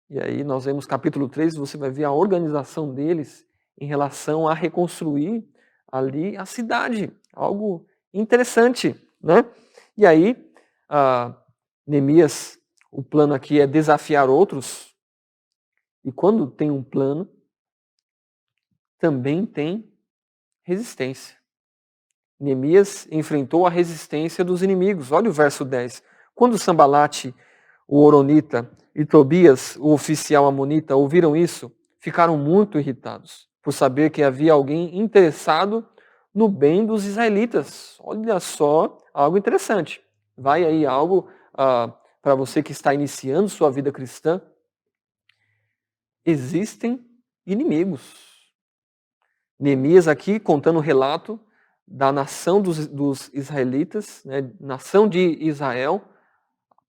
E aí nós vemos capítulo 3, você vai ver a organização deles em relação a reconstruir ali a cidade. Algo interessante, né? E aí, Neemias, o plano aqui é desafiar outros. E quando tem um plano, também tem resistência. Neemias enfrentou a resistência dos inimigos. Olha o verso 10. Quando Sambalate, o Horonita, e Tobias, o oficial amonita, ouviram isso, ficaram muito irritados, por saber que havia alguém interessado no bem dos israelitas. Olha só, algo interessante. Vai aí algo para você que está iniciando sua vida cristã. Existem inimigos. Neemias aqui contando o relato da nação dos israelitas, né, nação de Israel,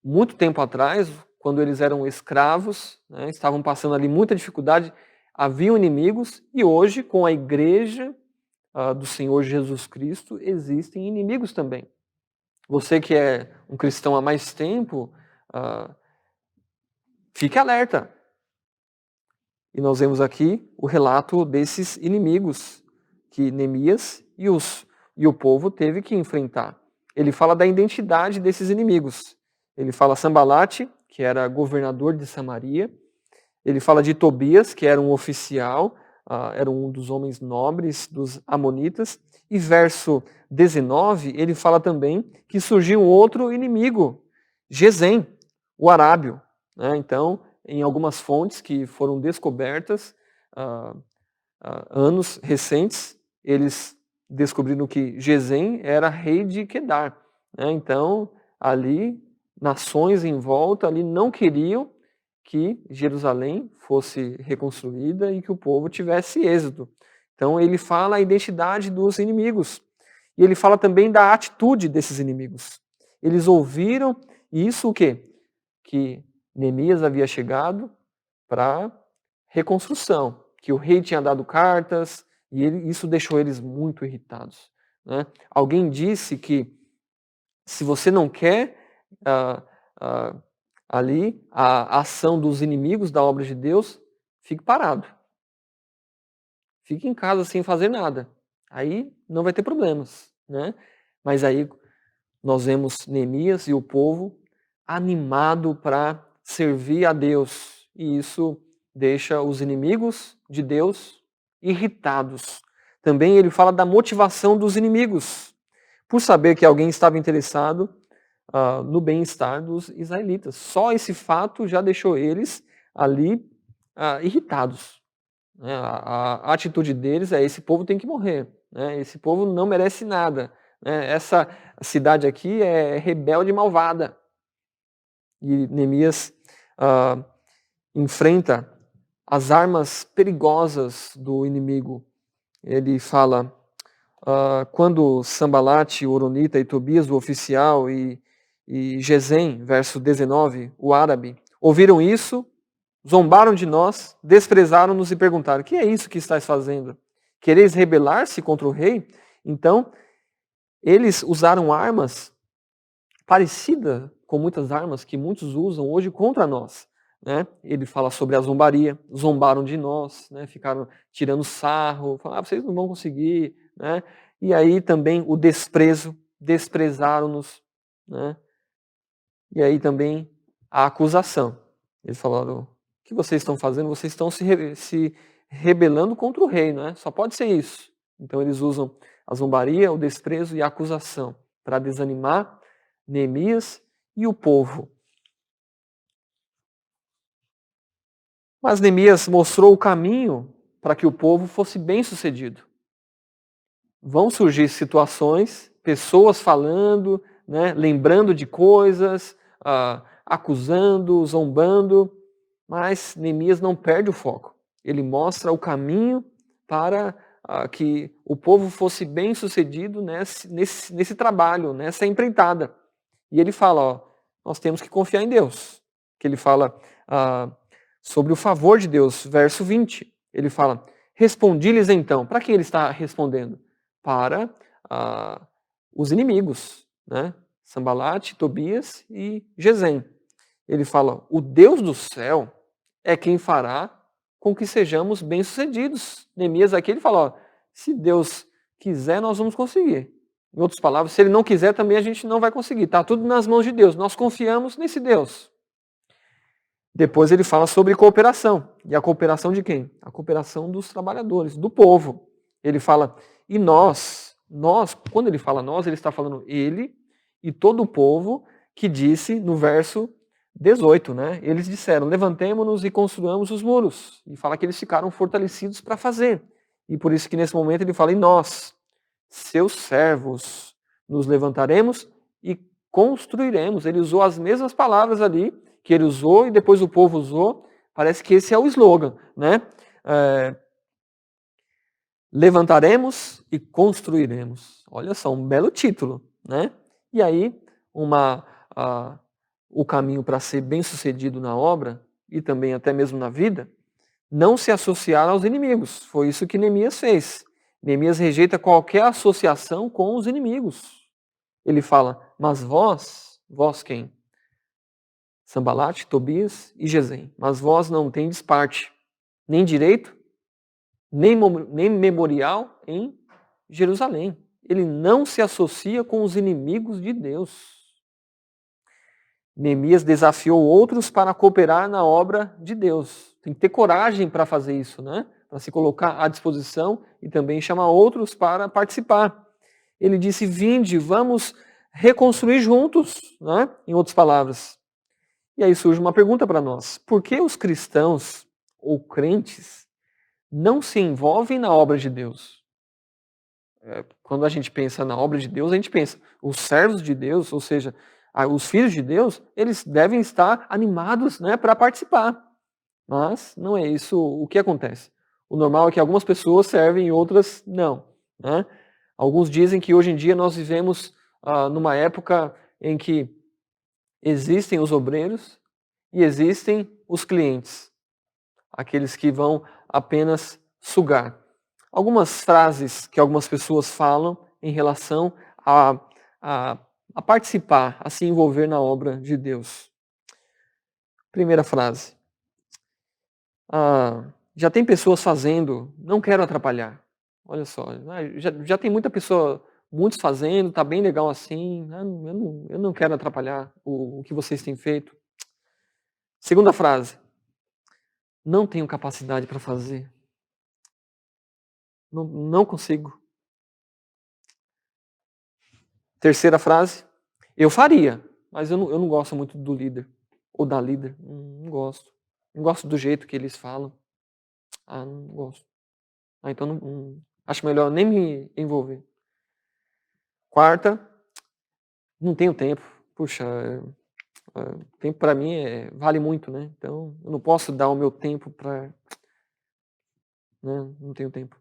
muito tempo atrás, quando eles eram escravos, né, estavam passando ali muita dificuldade, haviam inimigos, e hoje, com a igreja do Senhor Jesus Cristo, existem inimigos também. Você que é um cristão há mais tempo, fique alerta. E nós vemos aqui o relato desses inimigos que Neemias e o povo teve que enfrentar. Ele fala da identidade desses inimigos. Ele fala Sambalate, que era governador de Samaria. Ele fala de Tobias, que era um oficial, era um dos homens nobres dos amonitas. E verso 19, ele fala também que surgiu um outro inimigo, Gesem, o arábio. Então, em algumas fontes que foram descobertas, anos recentes, eles descobriram que Gesem era rei de Quedar. Então, ali, nações em volta ali não queriam que Jerusalém fosse reconstruída e que o povo tivesse êxito. Então, ele fala a identidade dos inimigos. E ele fala também da atitude desses inimigos. Eles ouviram isso o quê? Que Neemias havia chegado para reconstrução, que o rei tinha dado cartas e isso deixou eles muito irritados. Alguém disse que se você não quer ali a ação dos inimigos da obra de Deus, fique parado. Fique em casa sem fazer nada. Aí não vai ter problemas. Mas aí nós vemos Neemias e o povo animado para servir a Deus. E isso deixa os inimigos de Deus irritados. Também ele fala da motivação dos inimigos, por saber que alguém estava interessado no bem-estar dos israelitas. Só esse fato já deixou eles ali irritados. A atitude deles é: esse povo tem que morrer. Esse povo não merece nada. Essa cidade aqui é rebelde e malvada. E Neemias enfrenta as armas perigosas do inimigo. Ele fala, quando Sambalate, o Horonita, e Tobias, o oficial, e Gesem, verso 19, o árabe, ouviram isso, zombaram de nós, desprezaram-nos e perguntaram: que é isso que estás fazendo? Quereis rebelar-se contra o rei? Então, eles usaram armas parecidas com muitas armas que muitos usam hoje contra nós. Ele fala sobre a zombaria, zombaram de nós, ficaram tirando sarro, falaram: vocês não vão conseguir. E aí também o desprezo, desprezaram-nos. E aí também a acusação. Eles falaram: o que vocês estão fazendo? Vocês estão se rebelando contra o rei, Só pode ser isso. Então eles usam a zombaria, o desprezo e a acusação para desanimar Neemias e o povo. Mas Neemias mostrou o caminho para que o povo fosse bem-sucedido. Vão surgir situações, pessoas falando, lembrando de coisas, acusando, zombando, mas Neemias não perde o foco. Ele mostra o caminho para que o povo fosse bem-sucedido nesse trabalho, nessa empreitada. E ele fala, nós temos que confiar em Deus. Que ele fala sobre o favor de Deus, verso 20. Ele fala: respondi-lhes então. Para quem ele está respondendo? Para os inimigos, Sambalate, Tobias e Gesem. Ele fala: o Deus do céu é quem fará com que sejamos bem-sucedidos. Neemias aqui ele fala: se Deus quiser, nós vamos conseguir. Em outras palavras, se ele não quiser, também a gente não vai conseguir. Está tudo nas mãos de Deus. Nós confiamos nesse Deus. Depois ele fala sobre cooperação. E a cooperação de quem? A cooperação dos trabalhadores, do povo. Ele fala: e nós, quando ele fala nós, ele está falando ele e todo o povo, que disse no verso 18, Eles disseram: levantemo-nos e construamos os muros. E fala que eles ficaram fortalecidos para fazer. E por isso que nesse momento ele fala: e nós, seus servos, nos levantaremos e construiremos. Ele usou as mesmas palavras ali que ele usou e depois o povo usou. Parece que esse é o slogan, levantaremos e construiremos. Olha só, um belo título, E aí, o caminho para ser bem-sucedido na obra e também até mesmo na vida, não se associar aos inimigos. Foi isso que Neemias fez. Neemias rejeita qualquer associação com os inimigos. Ele fala: Mas vós quem? Sambalate, Tobias e Gesem. Mas vós não tendes parte, nem direito, nem memorial em Jerusalém. Ele não se associa com os inimigos de Deus. Neemias desafiou outros para cooperar na obra de Deus. Tem que ter coragem para fazer isso, né? Para se colocar à disposição e também chamar outros para participar. Ele disse: vinde, vamos reconstruir juntos, né? Em outras palavras. E aí surge uma pergunta para nós: por que os cristãos ou crentes não se envolvem na obra de Deus? Quando a gente pensa na obra de Deus, a gente pensa, os servos de Deus, ou seja, os filhos de Deus, eles devem estar animados, né, para participar. Mas não é isso o que acontece. O normal é que algumas pessoas servem e outras não, né? Alguns dizem que hoje em dia nós vivemos numa época em que existem os obreiros e existem os clientes, aqueles que vão apenas sugar. Algumas frases que algumas pessoas falam em relação a participar, a se envolver na obra de Deus. Primeira frase. Já tem pessoas fazendo, não quero atrapalhar. Olha só, já tem muita pessoa, muitos fazendo, tá bem legal assim, eu não quero atrapalhar o que vocês têm feito. Segunda frase. Não tenho capacidade para fazer. Não consigo. Terceira frase. Eu faria, mas eu não gosto muito do líder. Ou da líder. Não gosto. Não gosto do jeito que eles falam. Não gosto. Então acho melhor nem me envolver. Quarta. Não tenho tempo. Puxa, tempo para mim vale muito, né? Então eu não posso dar o meu tempo para... Não tenho tempo.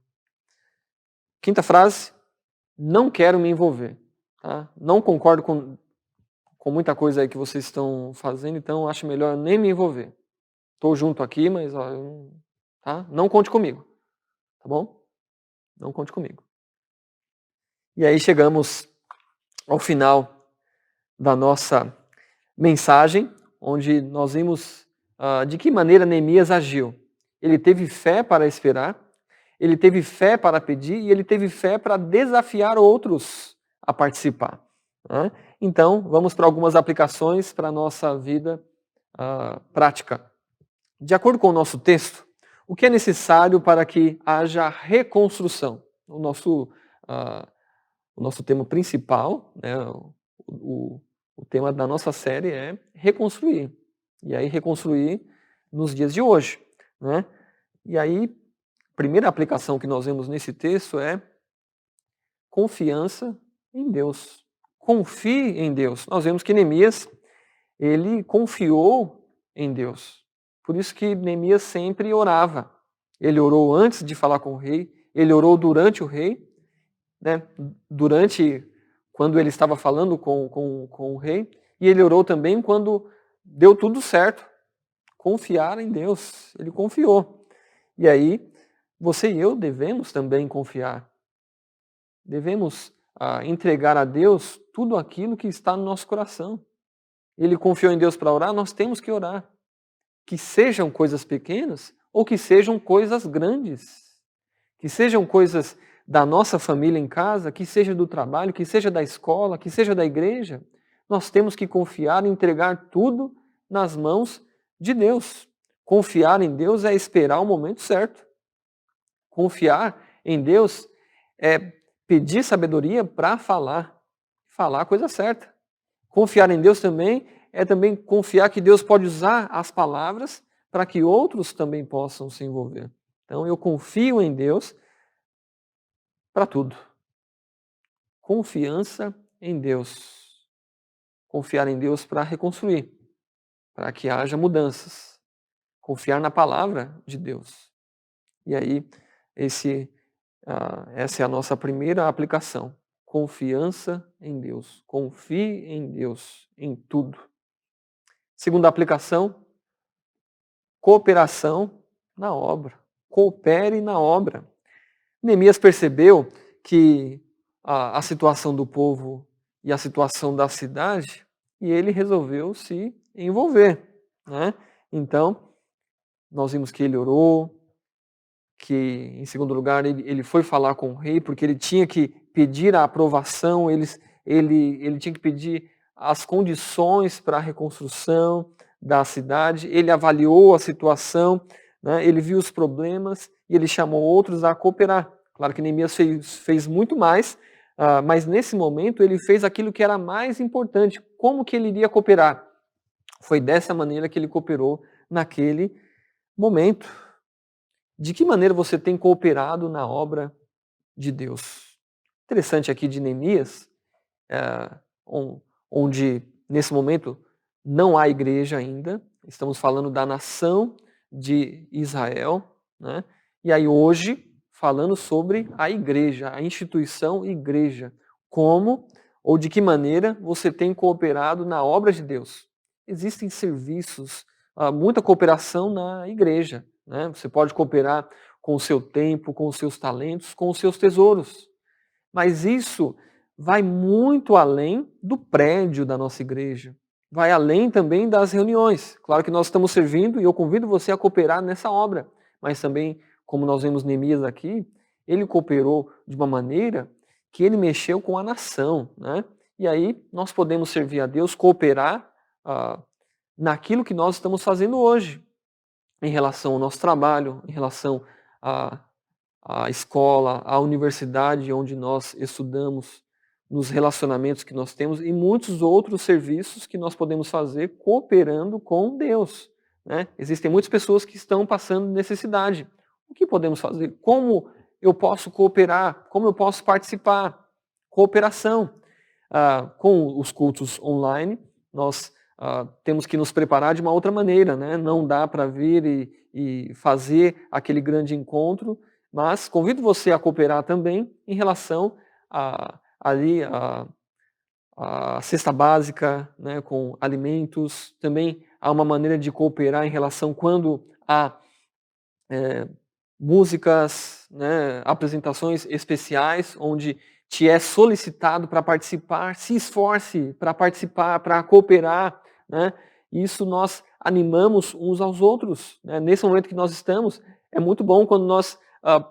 Quinta frase. Não quero me envolver. Tá? Não concordo com muita coisa aí que vocês estão fazendo, então acho melhor nem me envolver. Estou junto aqui, mas tá? Não conte comigo. Tá bom? Não conte comigo. E aí chegamos ao final da nossa mensagem, onde nós vimos de que maneira Neemias agiu. Ele teve fé para esperar, ele teve fé para pedir e ele teve fé para desafiar outros a participar. Né? Então, vamos para algumas aplicações para a nossa vida prática. De acordo com o nosso texto, o que é necessário para que haja reconstrução? O nosso tema principal, né, o tema da nossa série é reconstruir. E aí reconstruir nos dias de hoje. Né? E aí, a primeira aplicação que nós vemos nesse texto é confiança em Deus. Confie em Deus. Nós vemos que Neemias, ele confiou em Deus. Por isso que Neemias sempre orava. Ele orou antes de falar com o rei, ele orou durante o rei, né? Durante quando ele estava falando com o rei, e ele orou também quando deu tudo certo. Confiar em Deus. Ele confiou. E aí, você e eu devemos também confiar. Devemos entregar a Deus tudo aquilo que está no nosso coração. Ele confiou em Deus para orar, nós temos que orar. Que sejam coisas pequenas ou que sejam coisas grandes. Que sejam coisas da nossa família em casa, que seja do trabalho, que seja da escola, que seja da igreja. Nós temos que confiar e entregar tudo nas mãos de Deus. Confiar em Deus é esperar o momento certo. Confiar em Deus é pedir sabedoria para falar a coisa certa. Confiar em Deus também é também confiar que Deus pode usar as palavras para que outros também possam se envolver. Então eu confio em Deus para tudo. Confiança em Deus. Confiar em Deus para reconstruir, para que haja mudanças. Confiar na palavra de Deus. E aí, essa é a nossa primeira aplicação. Confiança em Deus. Confie em Deus em tudo. Segunda aplicação, cooperação na obra. Coopere na obra. Neemias percebeu que a situação do povo e a situação da cidade, e ele resolveu se envolver, né? Então, nós vimos que ele orou, que, em segundo lugar, ele foi falar com o rei, porque ele tinha que pedir a aprovação, ele tinha que pedir as condições para a reconstrução da cidade, ele avaliou a situação, né, ele viu os problemas e ele chamou outros a cooperar. Claro que Neemias fez muito mais, mas nesse momento ele fez aquilo que era mais importante. Como que ele iria cooperar? Foi dessa maneira que ele cooperou naquele momento. De que maneira você tem cooperado na obra de Deus? Interessante aqui de Neemias, onde nesse momento não há igreja ainda, estamos falando da nação de Israel, né? E aí hoje falando sobre a igreja, a instituição igreja, como ou de que maneira você tem cooperado na obra de Deus. Existem serviços, muita cooperação na igreja, né? Você pode cooperar com o seu tempo, com os seus talentos, com os seus tesouros. Mas isso vai muito além do prédio da nossa igreja. Vai além também das reuniões. Claro que nós estamos servindo e eu convido você a cooperar nessa obra. Mas também, como nós vemos Neemias aqui, ele cooperou de uma maneira que ele mexeu com a nação, né? E aí nós podemos servir a Deus, cooperar naquilo que nós estamos fazendo hoje, em relação ao nosso trabalho, em relação à escola, à universidade onde nós estudamos, nos relacionamentos que nós temos e muitos outros serviços que nós podemos fazer cooperando com Deus, né? Existem muitas pessoas que estão passando necessidade. O que podemos fazer? Como eu posso cooperar? Como eu posso participar? Cooperação. Com os cultos online, nós temos que nos preparar de uma outra maneira, né? Não dá para vir e fazer aquele grande encontro, mas convido você a cooperar também em relação a cesta básica, né, com alimentos. Também há uma maneira de cooperar em relação quando há músicas, né, apresentações especiais, onde te é solicitado para participar, se esforce para participar, para cooperar, né? Isso nós animamos uns aos outros, né? Nesse momento que nós estamos, é muito bom quando nós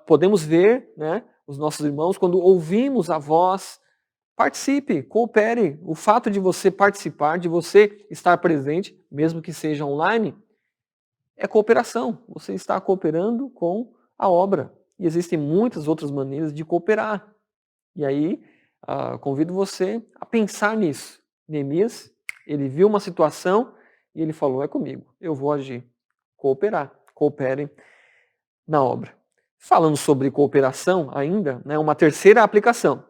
podemos ver, né, os nossos irmãos, quando ouvimos a voz. Participe, coopere. O fato de você participar, de você estar presente, mesmo que seja online, é cooperação. Você está cooperando com a obra. E existem muitas outras maneiras de cooperar. E aí, convido você a pensar nisso. Neemias, ele viu uma situação e ele falou, é comigo, eu vou agir. Cooperar, cooperem na obra. Falando sobre cooperação ainda, né, uma terceira aplicação.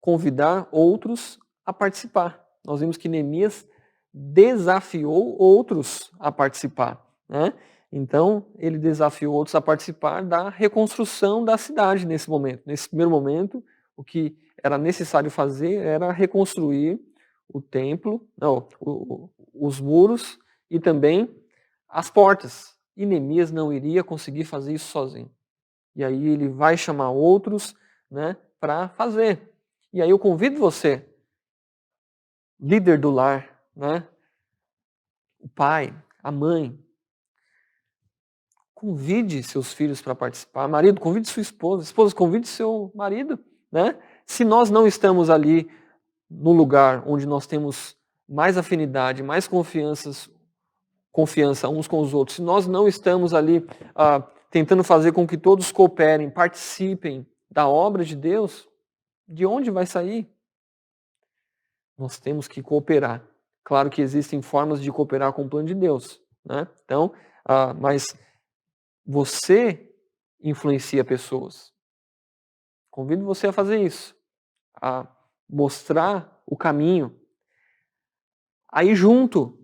Convidar outros a participar. Nós vimos que Neemias desafiou outros a participar, né? Então, ele desafiou outros a participar da reconstrução da cidade nesse momento. Nesse primeiro momento, o que era necessário fazer era reconstruir o templo, os muros e também as portas. E Neemias não iria conseguir fazer isso sozinho. E aí ele vai chamar outros, né, para fazer. E aí eu convido você, líder do lar, né, o pai, a mãe, convide seus filhos para participar. Marido, convide sua esposa. Esposa, convide seu marido, né? Se nós não estamos ali no lugar onde nós temos mais afinidade, mais confiança uns com os outros, se nós não estamos ali tentando fazer com que todos cooperem, participem da obra de Deus, de onde vai sair? Nós temos que cooperar. Claro que existem formas de cooperar com o plano de Deus, né? Então, mas você influencia pessoas. Convido você a fazer isso, a mostrar o caminho, a ir junto,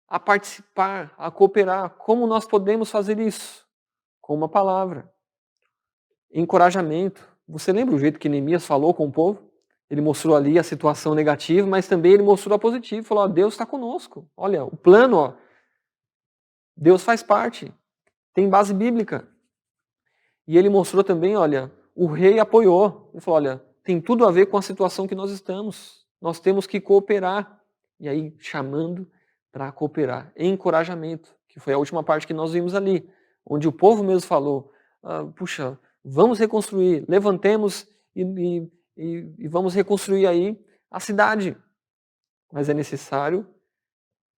a participar, a cooperar. Como nós podemos fazer isso? Com uma palavra. Encorajamento. Você lembra o jeito que Neemias falou com o povo? Ele mostrou ali a situação negativa, mas também ele mostrou a positiva. Falou, Deus está conosco. Olha, o plano, Deus faz parte. Tem base bíblica. E ele mostrou também, olha, o rei apoiou. Ele falou, olha, tem tudo a ver com a situação que nós estamos. Nós temos que cooperar. E aí, chamando para cooperar. Encorajamento, que foi a última parte que nós vimos ali, onde o povo mesmo falou, puxa, vamos reconstruir, levantemos e vamos reconstruir aí a cidade. Mas é necessário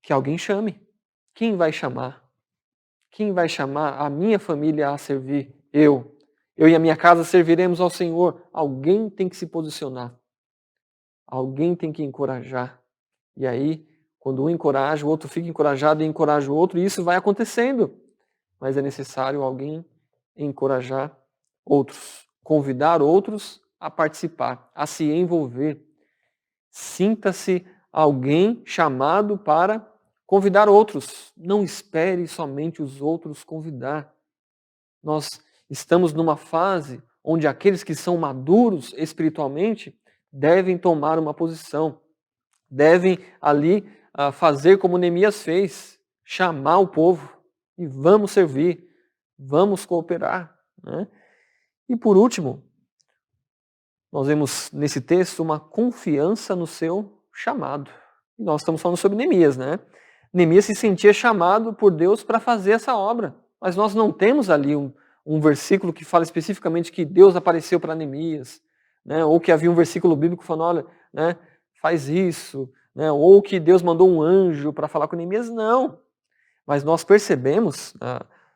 que alguém chame. Quem vai chamar? Quem vai chamar a minha família a servir? Eu. Eu e a minha casa serviremos ao Senhor. Alguém tem que se posicionar. Alguém tem que encorajar. E aí, quando um encoraja, o outro fica encorajado e encoraja o outro, e isso vai acontecendo. Mas é necessário alguém encorajar outros, convidar outros a participar, a se envolver. Sinta-se alguém chamado para convidar outros. Não espere somente os outros convidar. Nós estamos numa fase onde aqueles que são maduros espiritualmente devem tomar uma posição. Devem ali fazer como Neemias fez, chamar o povo e vamos servir, vamos cooperar. Né? E por último, nós vemos nesse texto uma confiança no seu chamado. E nós estamos falando sobre Neemias, né? Neemias se sentia chamado por Deus para fazer essa obra, mas nós não temos ali um versículo que fala especificamente que Deus apareceu para Neemias, né? Ou que havia um versículo bíblico falando, olha, né, faz isso, né? Ou que Deus mandou um anjo para falar com Neemias, não. Mas nós percebemos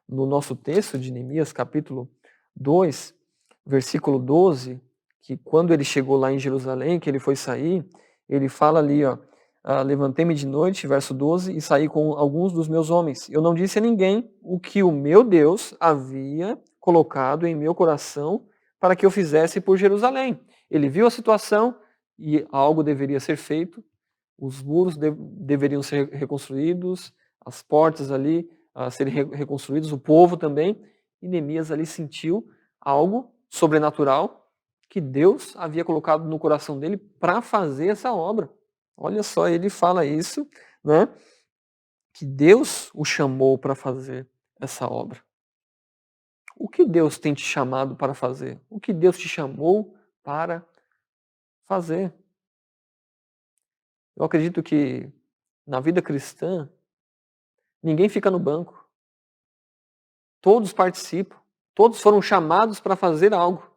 no nosso texto de Neemias, capítulo 2, versículo 12, que quando ele chegou lá em Jerusalém, que ele foi sair, ele fala ali, ó, levantei-me de noite, verso 12, e saí com alguns dos meus homens. Eu não disse a ninguém o que o meu Deus havia colocado em meu coração para que eu fizesse por Jerusalém. Ele viu a situação e algo deveria ser feito, os muros deveriam ser reconstruídos, as portas ali serem reconstruídas, o povo também, e Neemias ali sentiu algo sobrenatural que Deus havia colocado no coração dele para fazer essa obra. Olha só, ele fala isso, né? Que Deus o chamou para fazer essa obra. O que Deus tem te chamado para fazer? O que Deus te chamou para fazer? Eu acredito que na vida cristã, ninguém fica no banco. Todos participam. Todos foram chamados para fazer algo.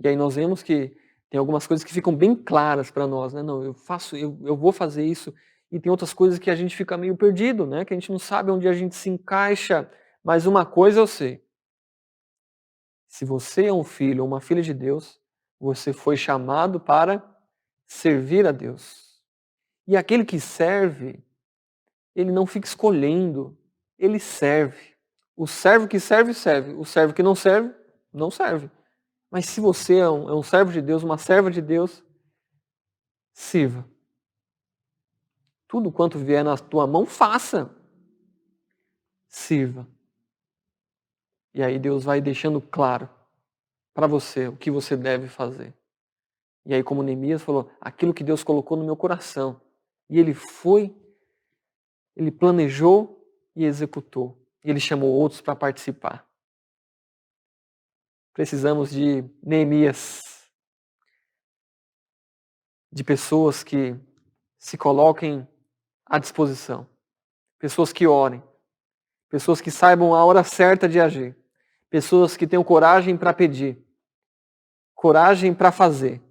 E aí nós vemos que tem algumas coisas que ficam bem claras para nós, né? Não, eu vou fazer isso. E tem outras coisas que a gente fica meio perdido, né? Que a gente não sabe onde a gente se encaixa. Mas uma coisa eu sei. Se você é um filho ou uma filha de Deus, você foi chamado para servir a Deus. E aquele que serve, ele não fica escolhendo, ele serve. O servo que serve, serve. O servo que não serve, não serve. Mas se você é um servo de Deus, uma serva de Deus, sirva. Tudo quanto vier na tua mão, faça. Sirva. E aí Deus vai deixando claro para você o que você deve fazer. E aí, como Neemias falou, aquilo que Deus colocou no meu coração. E ele planejou e executou. E ele chamou outros para participar. Precisamos de Neemias, de pessoas que se coloquem à disposição, pessoas que orem, pessoas que saibam a hora certa de agir, pessoas que tenham coragem para pedir, coragem para fazer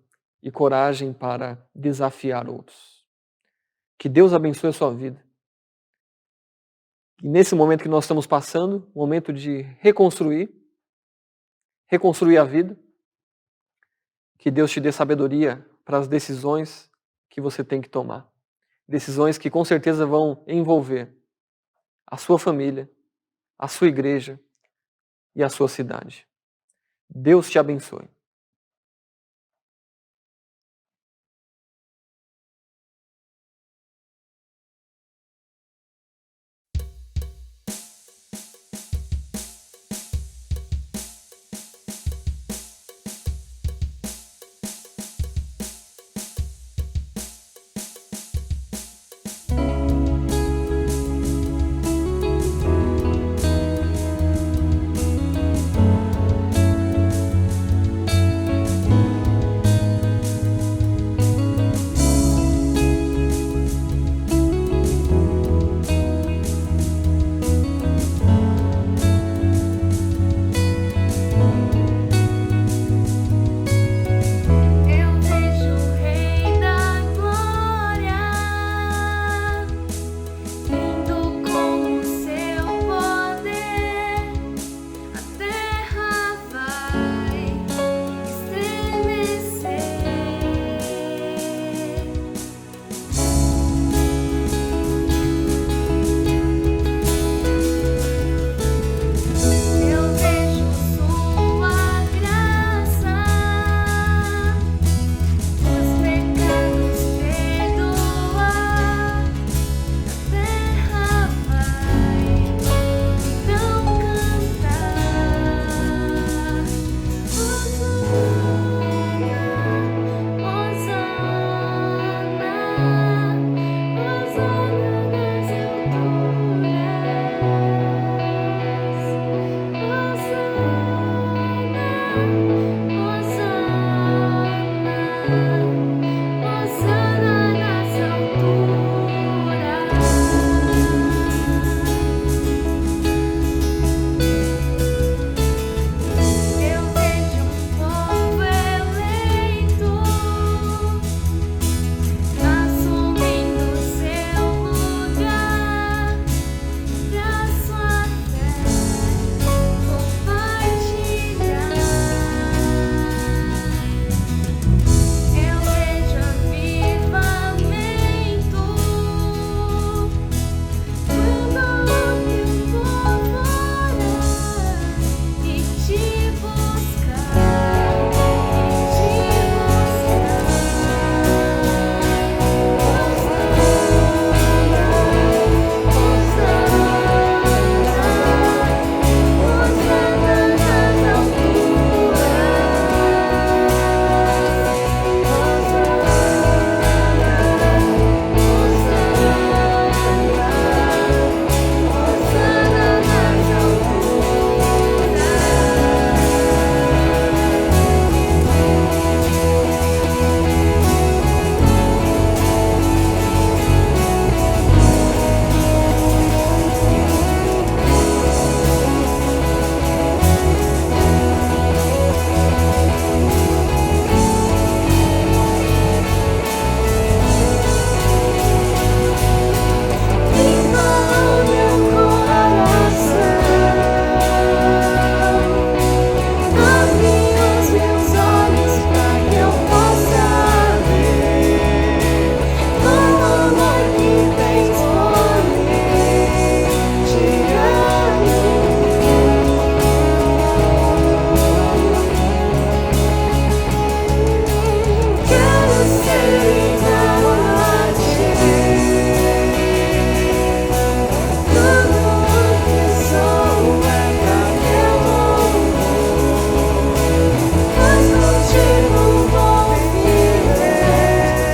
e coragem para desafiar outros. Que Deus abençoe a sua vida. E nesse momento que nós estamos passando, momento de reconstruir a vida, que Deus te dê sabedoria para as decisões que você tem que tomar. Decisões que com certeza vão envolver a sua família, a sua igreja e a sua cidade. Deus te abençoe.